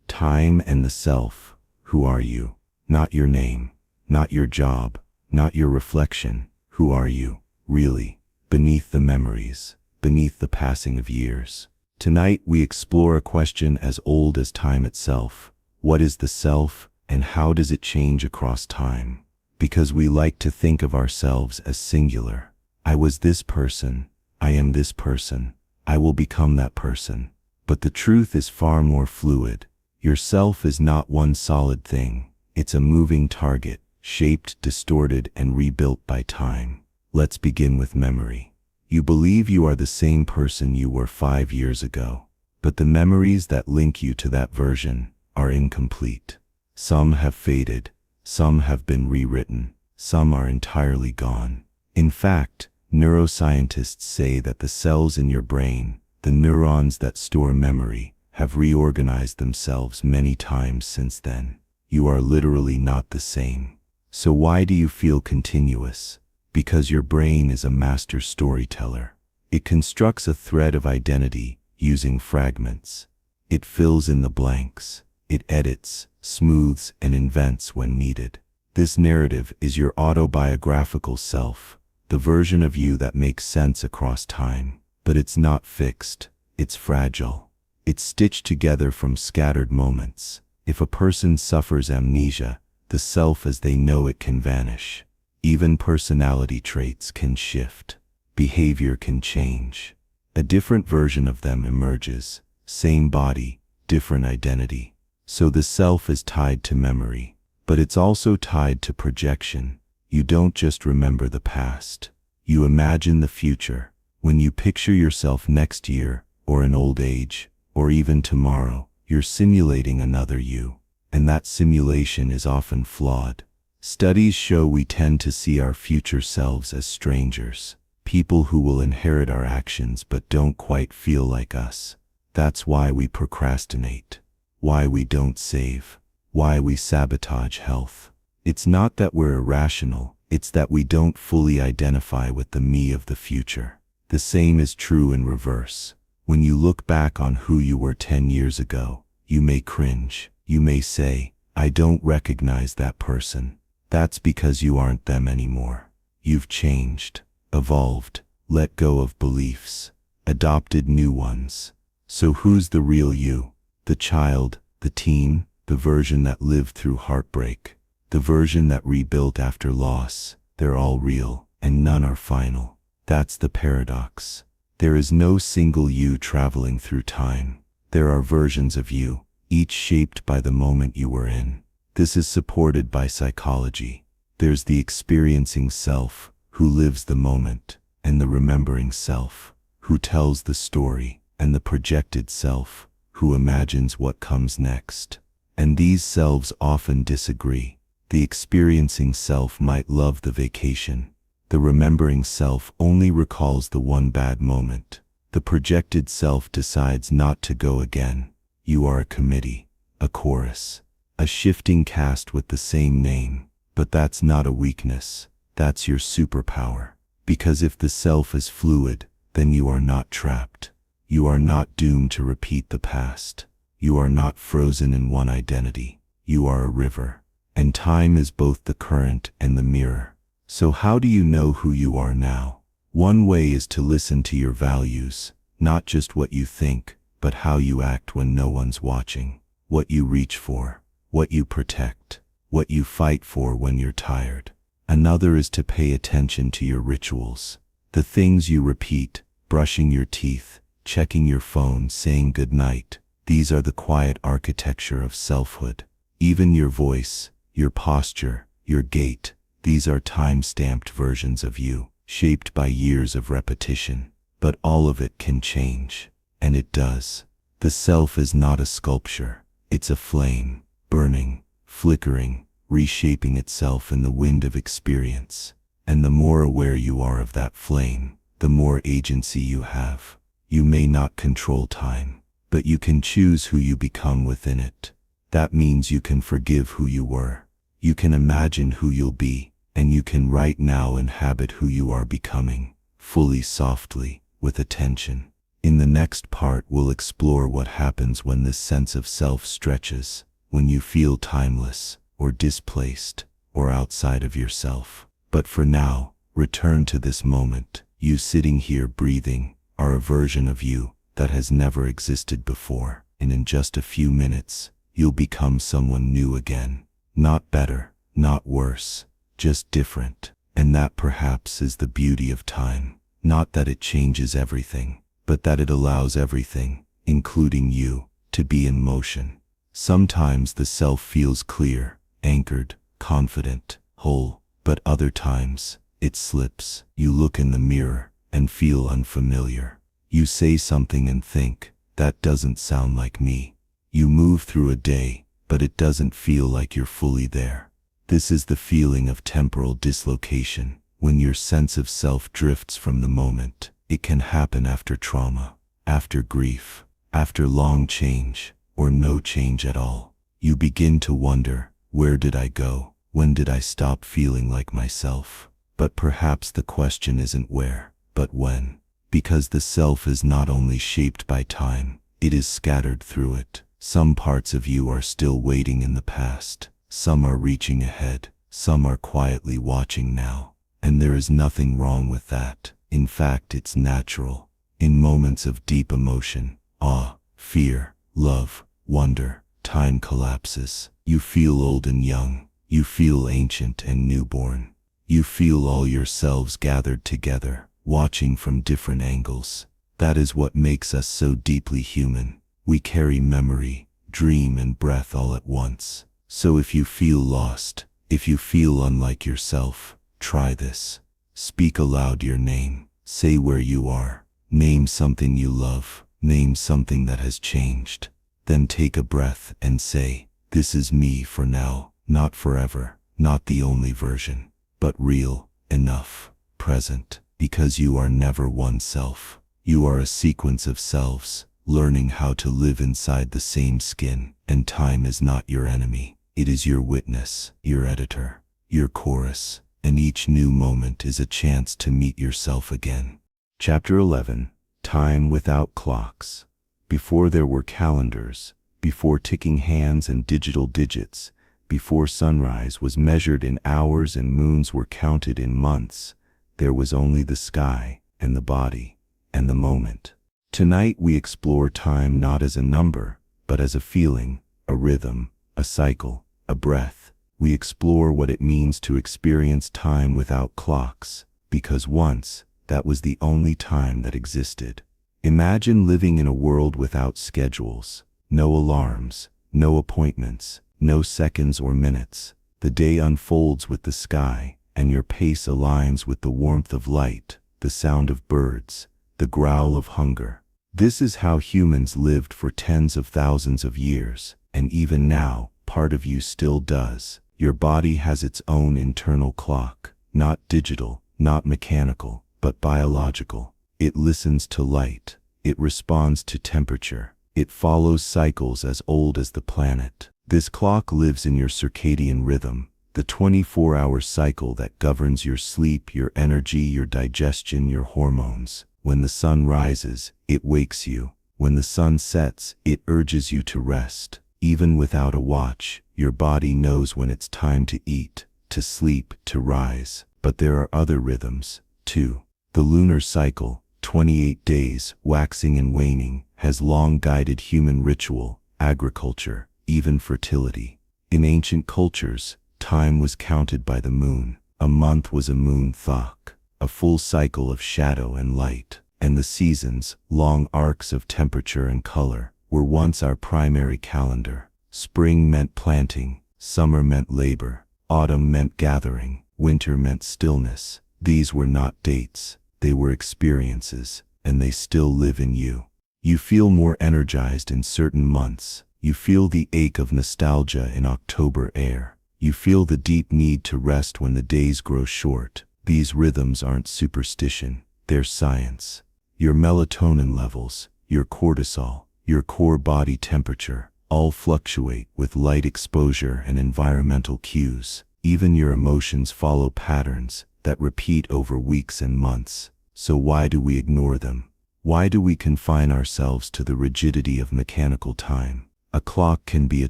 Time and the Self. Who are you? Not your name, not your job, not your reflection. Who are you, really, beneath the memories, beneath the passing of years? Tonight we explore a question as old as time itself. What is the self, and how does it change across time? Because we like to think of ourselves as singular. I was this person. I am this person. I will become that person. But the truth is far more fluid. Your self is not one solid thing. It's a moving target, shaped, distorted, and rebuilt by time. Let's begin with memory. You believe you are the same person you were 5 years ago, but the memories that link you to that version are incomplete. Some have faded, some have been rewritten, some are entirely gone. In fact, neuroscientists say that the cells in your brain, the neurons that store memory, have reorganized themselves many times since then. You are literally not the same. So why do you feel continuous? Because your brain is a master storyteller. It constructs a thread of identity using fragments. It fills in the blanks. It edits, smooths, and invents when needed. This narrative is your autobiographical self, the version of you that makes sense across time. But it's not fixed. It's fragile. It's stitched together from scattered moments. If a person suffers amnesia, the self as they know it can vanish. Even personality traits can shift. Behavior can change. A different version of them emerges. Same body, different identity. So the self is tied to memory, but it's also tied to projection. You don't just remember the past. You imagine the future. When you picture yourself next year, or in old age, or even tomorrow, you're simulating another you. And that simulation is often flawed. Studies show we tend to see our future selves as strangers, people who will inherit our actions but don't quite feel like us. That's why we procrastinate, why we don't save, why we sabotage health. It's not that we're irrational, it's that we don't fully identify with the me of the future. The same is true in reverse. When you look back on who you were 10 years ago, you may cringe. You may say, I don't recognize that person. That's because you aren't them anymore. You've changed, evolved, let go of beliefs, adopted new ones. So who's the real you? The child, the teen, the version that lived through heartbreak, the version that rebuilt after loss. They're all real, and none are final. That's the paradox. There is no single you traveling through time. There are versions of you, each shaped by the moment you were in. This is supported by psychology. There's the experiencing self, who lives the moment, and the remembering self, who tells the story, and the projected self, who imagines what comes next. And these selves often disagree. The experiencing self might love the vacation. The remembering self only recalls the one bad moment. The projected self decides not to go again. You are a committee, a chorus, a shifting cast with the same name. But that's not a weakness. That's your superpower. Because if the self is fluid, then you are not trapped. You are not doomed to repeat the past. You are not frozen in one identity. You are a river. And time is both the current and the mirror. So how do you know who you are now? One way is to listen to your values, not just what you think, but how you act when no one's watching. What you reach for, what you protect, what you fight for when you're tired. Another is to pay attention to your rituals. The things you repeat, brushing your teeth, checking your phone, saying goodnight. These are the quiet architecture of selfhood. Even your voice, your posture, your gait, these are time-stamped versions of you, shaped by years of repetition. But all of it can change. And it does. The self is not a sculpture. It's a flame, burning, flickering, reshaping itself in the wind of experience. And the more aware you are of that flame, the more agency you have. You may not control time, but you can choose who you become within it. That means you can forgive who you were. You can imagine who you'll be, and you can right now inhabit who you are becoming, fully, softly, with attention. In the next part, we'll explore what happens when this sense of self stretches, when you feel timeless, or displaced, or outside of yourself. But for now, return to this moment. You sitting here breathing are a version of you that has never existed before. And in just a few minutes, you'll become someone new again. Not better, not worse, just different. And that perhaps is the beauty of time. Not that it changes everything, but that it allows everything, including you, to be in motion. Sometimes the self feels clear, anchored, confident, whole, but other times, it slips. You look in the mirror and feel unfamiliar. You say something and think, that doesn't sound like me. You move through a day, but it doesn't feel like you're fully there. This is the feeling of temporal dislocation, when your sense of self drifts from the moment. It can happen after trauma, after grief, after long change, or no change at all. You begin to wonder, where did I go? When did I stop feeling like myself? But perhaps the question isn't where, but when. Because the self is not only shaped by time, it is scattered through it. Some parts of you are still waiting in the past. Some are reaching ahead. Some are quietly watching now. And there is nothing wrong with that. In fact, it's natural. In moments of deep emotion, awe, fear, love, wonder, time collapses. You feel old and young. You feel ancient and newborn. You feel all yourselves gathered together, watching from different angles. That is what makes us so deeply human. We carry memory, dream, and breath all at once. So if you feel lost, if you feel unlike yourself, try this. Speak aloud your name. Say where you are. Name something you love. Name something that has changed. Then take a breath and say, this is me for now, not forever, not the only version, but real, enough, present, because you are never one self. You are a sequence of selves, learning how to live inside the same skin, and time is not your enemy. It is your witness, your editor, your chorus, and each new moment is a chance to meet yourself again. Chapter 11. Time without clocks. Before there were calendars, before ticking hands and digital digits, before sunrise was measured in hours and moons were counted in months, there was only the sky and the body and the moment. Tonight we explore time not as a number, but as a feeling, a rhythm, a cycle, a breath. We explore what it means to experience time without clocks, because once that was the only time that existed. Imagine living in a world without schedules, no alarms, no appointments, no seconds or minutes. The day unfolds with the sky, and your pace aligns with the warmth of light, the sound of birds, the growl of hunger. This is how humans lived for tens of thousands of years, and even now, part of you still does. Your body has its own internal clock, not digital, not mechanical, but biological. It listens to light. It responds to temperature. It follows cycles as old as the planet. This clock lives in your circadian rhythm, the 24-hour cycle that governs your sleep, your energy, your digestion, your hormones. When the sun rises, it wakes you. When the sun sets, it urges you to rest. Even without a watch, your body knows when it's time to eat, to sleep, to rise. But there are other rhythms, too. The lunar cycle, 28 days, waxing and waning, has long guided human ritual, agriculture, even fertility. In ancient cultures, time was counted by the moon. A month was a moon thok, a full cycle of shadow and light. And the seasons, long arcs of temperature and color, were once our primary calendar. Spring meant planting, summer meant labor, autumn meant gathering, winter meant stillness. These were not dates, they were experiences, and they still live in you. You feel more energized in certain months. You feel the ache of nostalgia in October air. You feel the deep need to rest when the days grow short. These rhythms aren't superstition, they're science. Your melatonin levels, your cortisol, your core body temperature, all fluctuate with light exposure and environmental cues. Even your emotions follow patterns that repeat over weeks and months. So why do we ignore them? Why do we confine ourselves to the rigidity of mechanical time? A clock can be a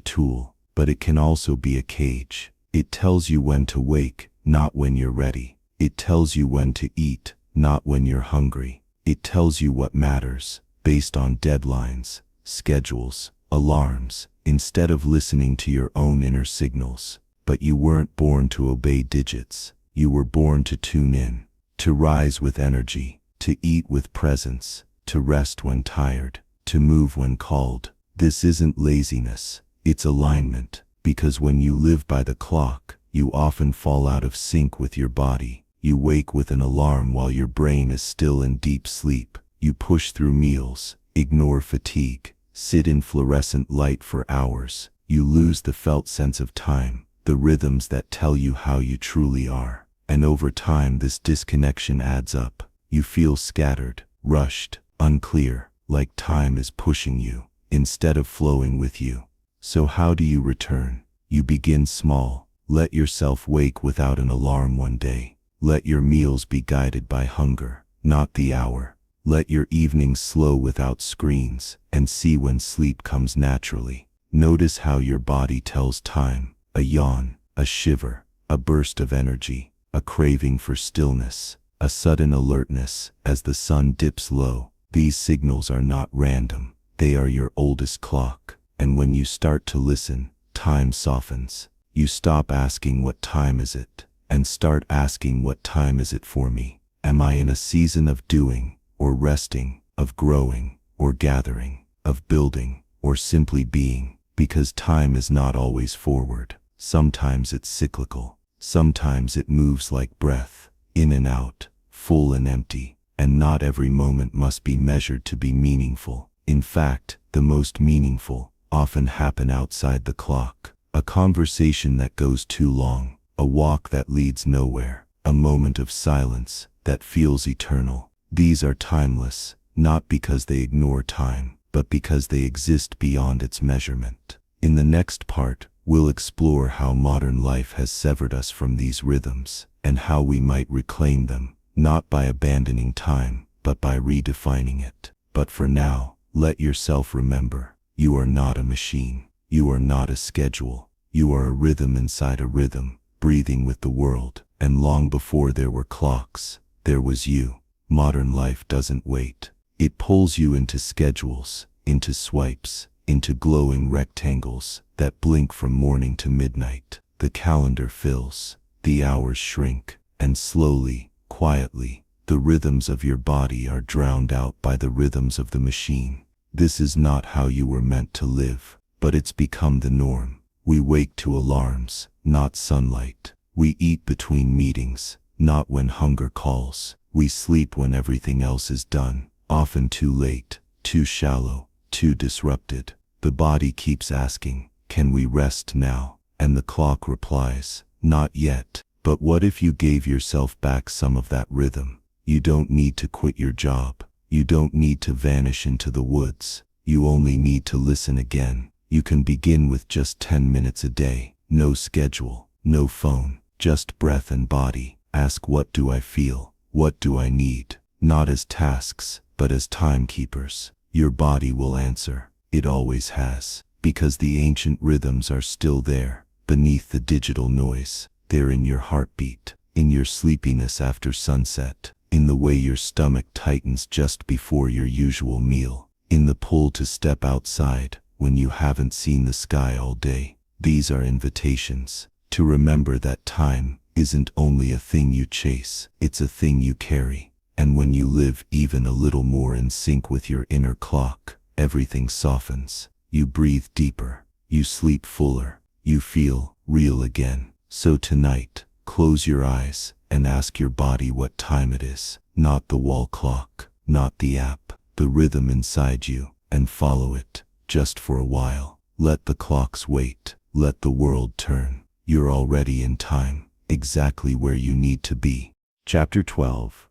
tool, but it can also be a cage. It tells you when to wake, not when you're ready. It tells you when to eat, not when you're hungry. It tells you what matters, based on deadlines, schedules, alarms, instead of listening to your own inner signals. But you weren't born to obey digits. You were born to tune in, to rise with energy, to eat with presence, to rest when tired, to move when called. This isn't laziness, it's alignment, because when you live by the clock, you often fall out of sync with your body. You wake with an alarm while your brain is still in deep sleep. You push through meals, ignore fatigue, sit in fluorescent light for hours. You lose the felt sense of time, the rhythms that tell you how you truly are. And over time this disconnection adds up. You feel scattered, rushed, unclear, like time is pushing you, instead of flowing with you. So how do you return? You begin small. Let yourself wake without an alarm one day. Let your meals be guided by hunger, not the hour. Let your evenings slow without screens, and see when sleep comes naturally. Notice how your body tells time: a yawn, a shiver, a burst of energy, a craving for stillness, a sudden alertness as the sun dips low. These signals are not random, they are your oldest clock. And when you start to listen, time softens. You stop asking what time is it, and start asking what time is it for me. Am I in a season of doing, or resting, of growing, or gathering, of building, or simply being? Because time is not always forward. Sometimes it's cyclical. Sometimes it moves like breath, in and out, full and empty. And not every moment must be measured to be meaningful. In fact, the most meaningful often happen outside the clock. A conversation that goes too long, a walk that leads nowhere, a moment of silence that feels eternal. These are timeless, not because they ignore time, but because they exist beyond its measurement. In the next part, we'll explore how modern life has severed us from these rhythms, and how we might reclaim them, not by abandoning time, but by redefining it. But for now, let yourself remember, you are not a machine. You are not a schedule. You are a rhythm inside a rhythm, breathing with the world. And long before there were clocks, there was you. Modern life doesn't wait. It pulls you into schedules, into swipes, into glowing rectangles that blink from morning to midnight. The calendar fills, the hours shrink, and slowly, quietly, The rhythms of your body are drowned out by the rhythms of the machine. This is not how you were meant to live, but it's become the norm. We wake to alarms, not sunlight. We eat between meetings, not when hunger calls. We sleep when everything else is done, often too late, too shallow, too disrupted. The body keeps asking, "Can we rest now?" And the clock replies, "Not yet." But what if you gave yourself back some of that rhythm? You don't need to quit your job. You don't need to vanish into the woods. You only need to listen again. You can begin with just 10 minutes a day. No schedule, no phone, just breath and body. Ask, what do I feel? What do I need? Not as tasks, but as timekeepers. Your body will answer. It always has. Because the ancient rhythms are still there, beneath the digital noise. They're in your heartbeat, in your sleepiness after sunset, in the way your stomach tightens just before your usual meal, in the pull to step outside when you haven't seen the sky all day. These are invitations to remember that time isn't only a thing you chase, it's a thing you carry. And when you live even a little more in sync with your inner clock, everything softens. You breathe deeper, you sleep fuller, you feel real again. So tonight, close your eyes and ask your body what time it is. Not the wall clock, not the app, the rhythm inside you, and follow it, just for a while. Let the clocks wait, let the world turn. You're already in time, exactly where you need to be. Chapter 12.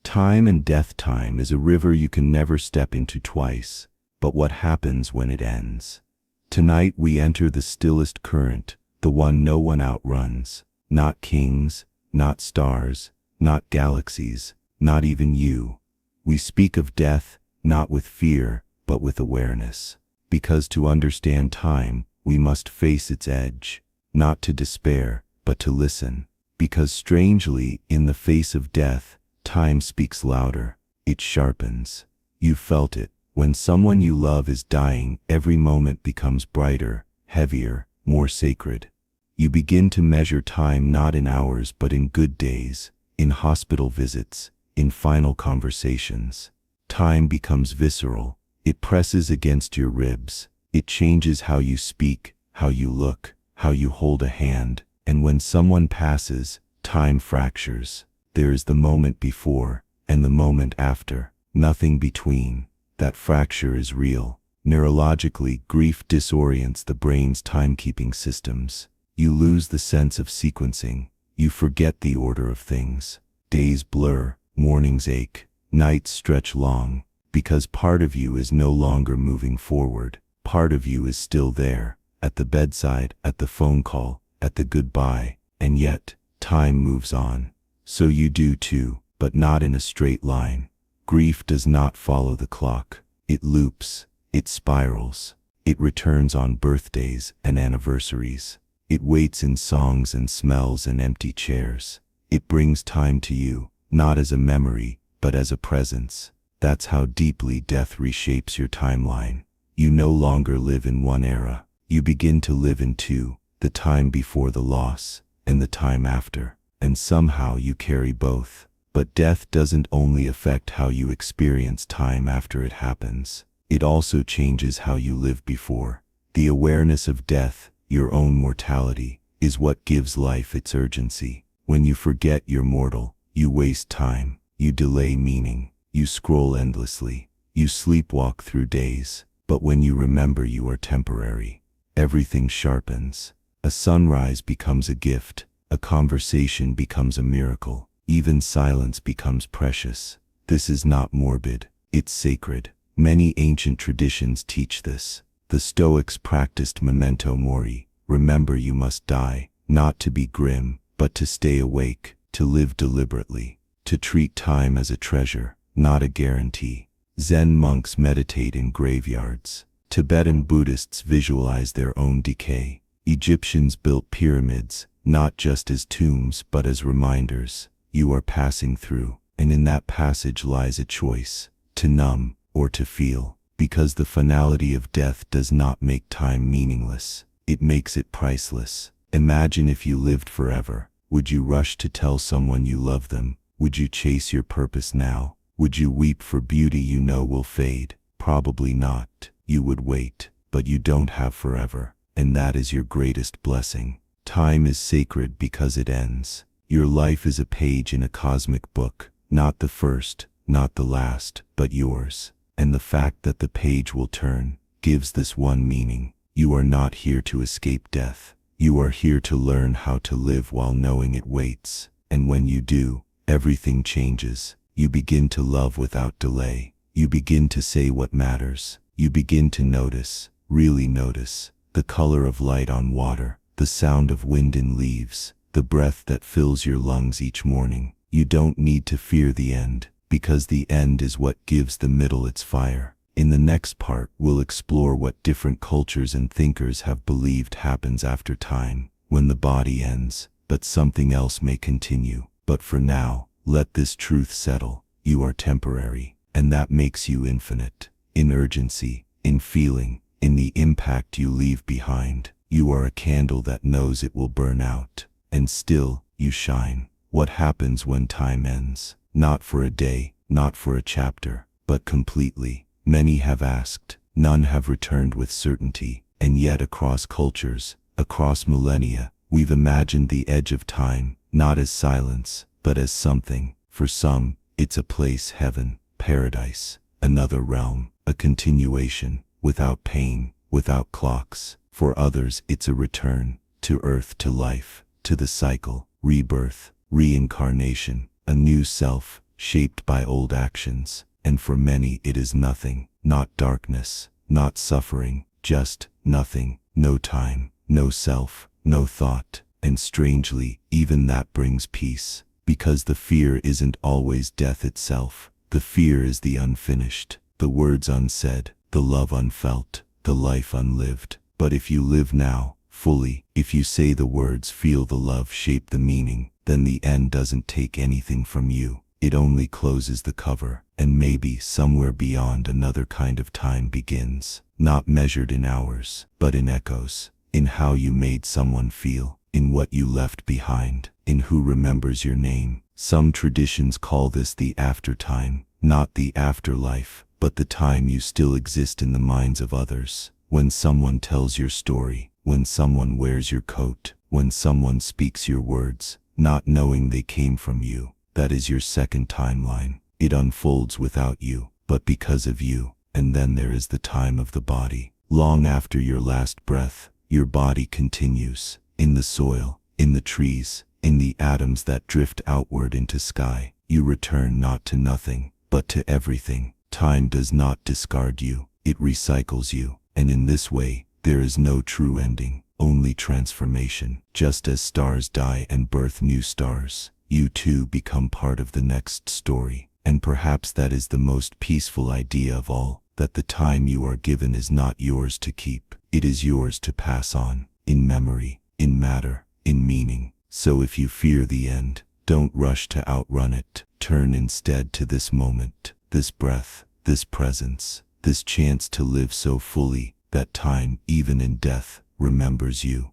Time and death. Time is a river you can never step into twice, but what happens when it ends? Tonight we enter the stillest current, the one no one outruns. Not kings, not stars, not galaxies, not even you. We speak of death, not with fear, but with awareness. Because to understand time, we must face its edge, not to despair, but to listen. Because strangely, in the face of death, time speaks louder. It sharpens. You felt it. When someone you love is dying, every moment becomes brighter, heavier, more sacred. You begin to measure time not in hours but in good days, in hospital visits, in final conversations. Time becomes visceral. It presses against your ribs. It changes how you speak, how you look, how you hold a hand. And when someone passes, time fractures. There is the moment before and the moment after, nothing between. That fracture is real. Neurologically, grief disorients the brain's timekeeping systems. You lose the sense of sequencing. You forget the order of things. Days blur, mornings ache, nights stretch long, because part of you is no longer moving forward. Part of you is still there, at the bedside, at the phone call, at the goodbye, and yet, time moves on. So you do too, but not in a straight line. Grief does not follow the clock. It loops, it spirals, it returns on birthdays and anniversaries. It waits in songs and smells and empty chairs. It brings time to you, not as a memory, but as a presence. That's how deeply death reshapes your timeline. You no longer live in one era. You begin to live in two, the time before the loss and the time after. And somehow you carry both. But death doesn't only affect how you experience time after it happens. It also changes how you live before. The awareness of death, your own mortality, is what gives life its urgency. When you forget you're mortal, you waste time, you delay meaning, you scroll endlessly, you sleepwalk through days. But when you remember you are temporary, everything sharpens. A sunrise becomes a gift, a conversation becomes a miracle, even silence becomes precious. This is not morbid, it's sacred. Many ancient traditions teach this. The Stoics practiced memento mori, remember you must die, not to be grim, but to stay awake, to live deliberately, to treat time as a treasure, not a guarantee. Zen monks meditate in graveyards. Tibetan Buddhists visualize their own decay. Egyptians built pyramids, not just as tombs but as reminders. You are passing through, and in that passage lies a choice, to numb or to feel. Because the finality of death does not make time meaningless, it makes it priceless. Imagine if you lived forever. Would you rush to tell someone you love them? Would you chase your purpose now? Would you weep for beauty you know will fade? Probably not. You would wait, but you don't have forever, and that is your greatest blessing. Time is sacred because it ends. Your life is a page in a cosmic book, not the first, not the last, but yours. And the fact that the page will turn gives this one meaning. You are not here to escape death. You are here to learn how to live while knowing it waits. And when you do, everything changes. You begin to love without delay. You begin to say what matters. You begin to notice, really notice, the color of light on water, the sound of wind in leaves, the breath that fills your lungs each morning. You don't need to fear the end, because the end is what gives the middle its fire. In the next part, we'll explore what different cultures and thinkers have believed happens after time, when the body ends, but something else may continue. But for now, let this truth settle. You are temporary, and that makes you infinite. In urgency, in feeling, in the impact you leave behind. You are a candle that knows it will burn out, and still, you shine. What happens when time ends? Not for a day, not for a chapter, but completely. Many have asked, none have returned with certainty, and yet across cultures, across millennia, we've imagined the edge of time, not as silence, but as something. For some, it's a place, heaven, paradise, another realm, a continuation, without pain, without clocks. For others, it's a return, to earth, to life, to the cycle, rebirth, reincarnation, a new self, shaped by old actions. And for many it is nothing, not darkness, not suffering, just nothing, no time, no self, no thought. And strangely, even that brings peace, because the fear isn't always death itself. The fear is the unfinished, the words unsaid, the love unfelt, the life unlived. But if you live now, fully, if you say the words, feel the love, shape the meaning, then the end doesn't take anything from you. It only closes the cover, and maybe somewhere beyond another kind of time begins, not measured in hours, but in echoes, in how you made someone feel, in what you left behind, in who remembers your name. Some traditions call this the aftertime, not the afterlife, but the time you still exist in the minds of others. When someone tells your story, when someone wears your coat, when someone speaks your words, not knowing they came from you. That is your second timeline. It unfolds without you, but because of you. And then there is the time of the body. Long after your last breath, your body continues, in the soil, in the trees, in the atoms that drift outward into sky. You return not to nothing, but to everything. Time does not discard you, it recycles you. And in this way, there is no true ending, only transformation. Just as stars die and birth new stars, you too become part of the next story. And perhaps that is the most peaceful idea of all, that the time you are given is not yours to keep. It is yours to pass on, in memory, in matter, in meaning. So if you fear the end, don't rush to outrun it. Turn instead to this moment, this breath, this presence, this chance to live so fully that time, even in death, remembers you.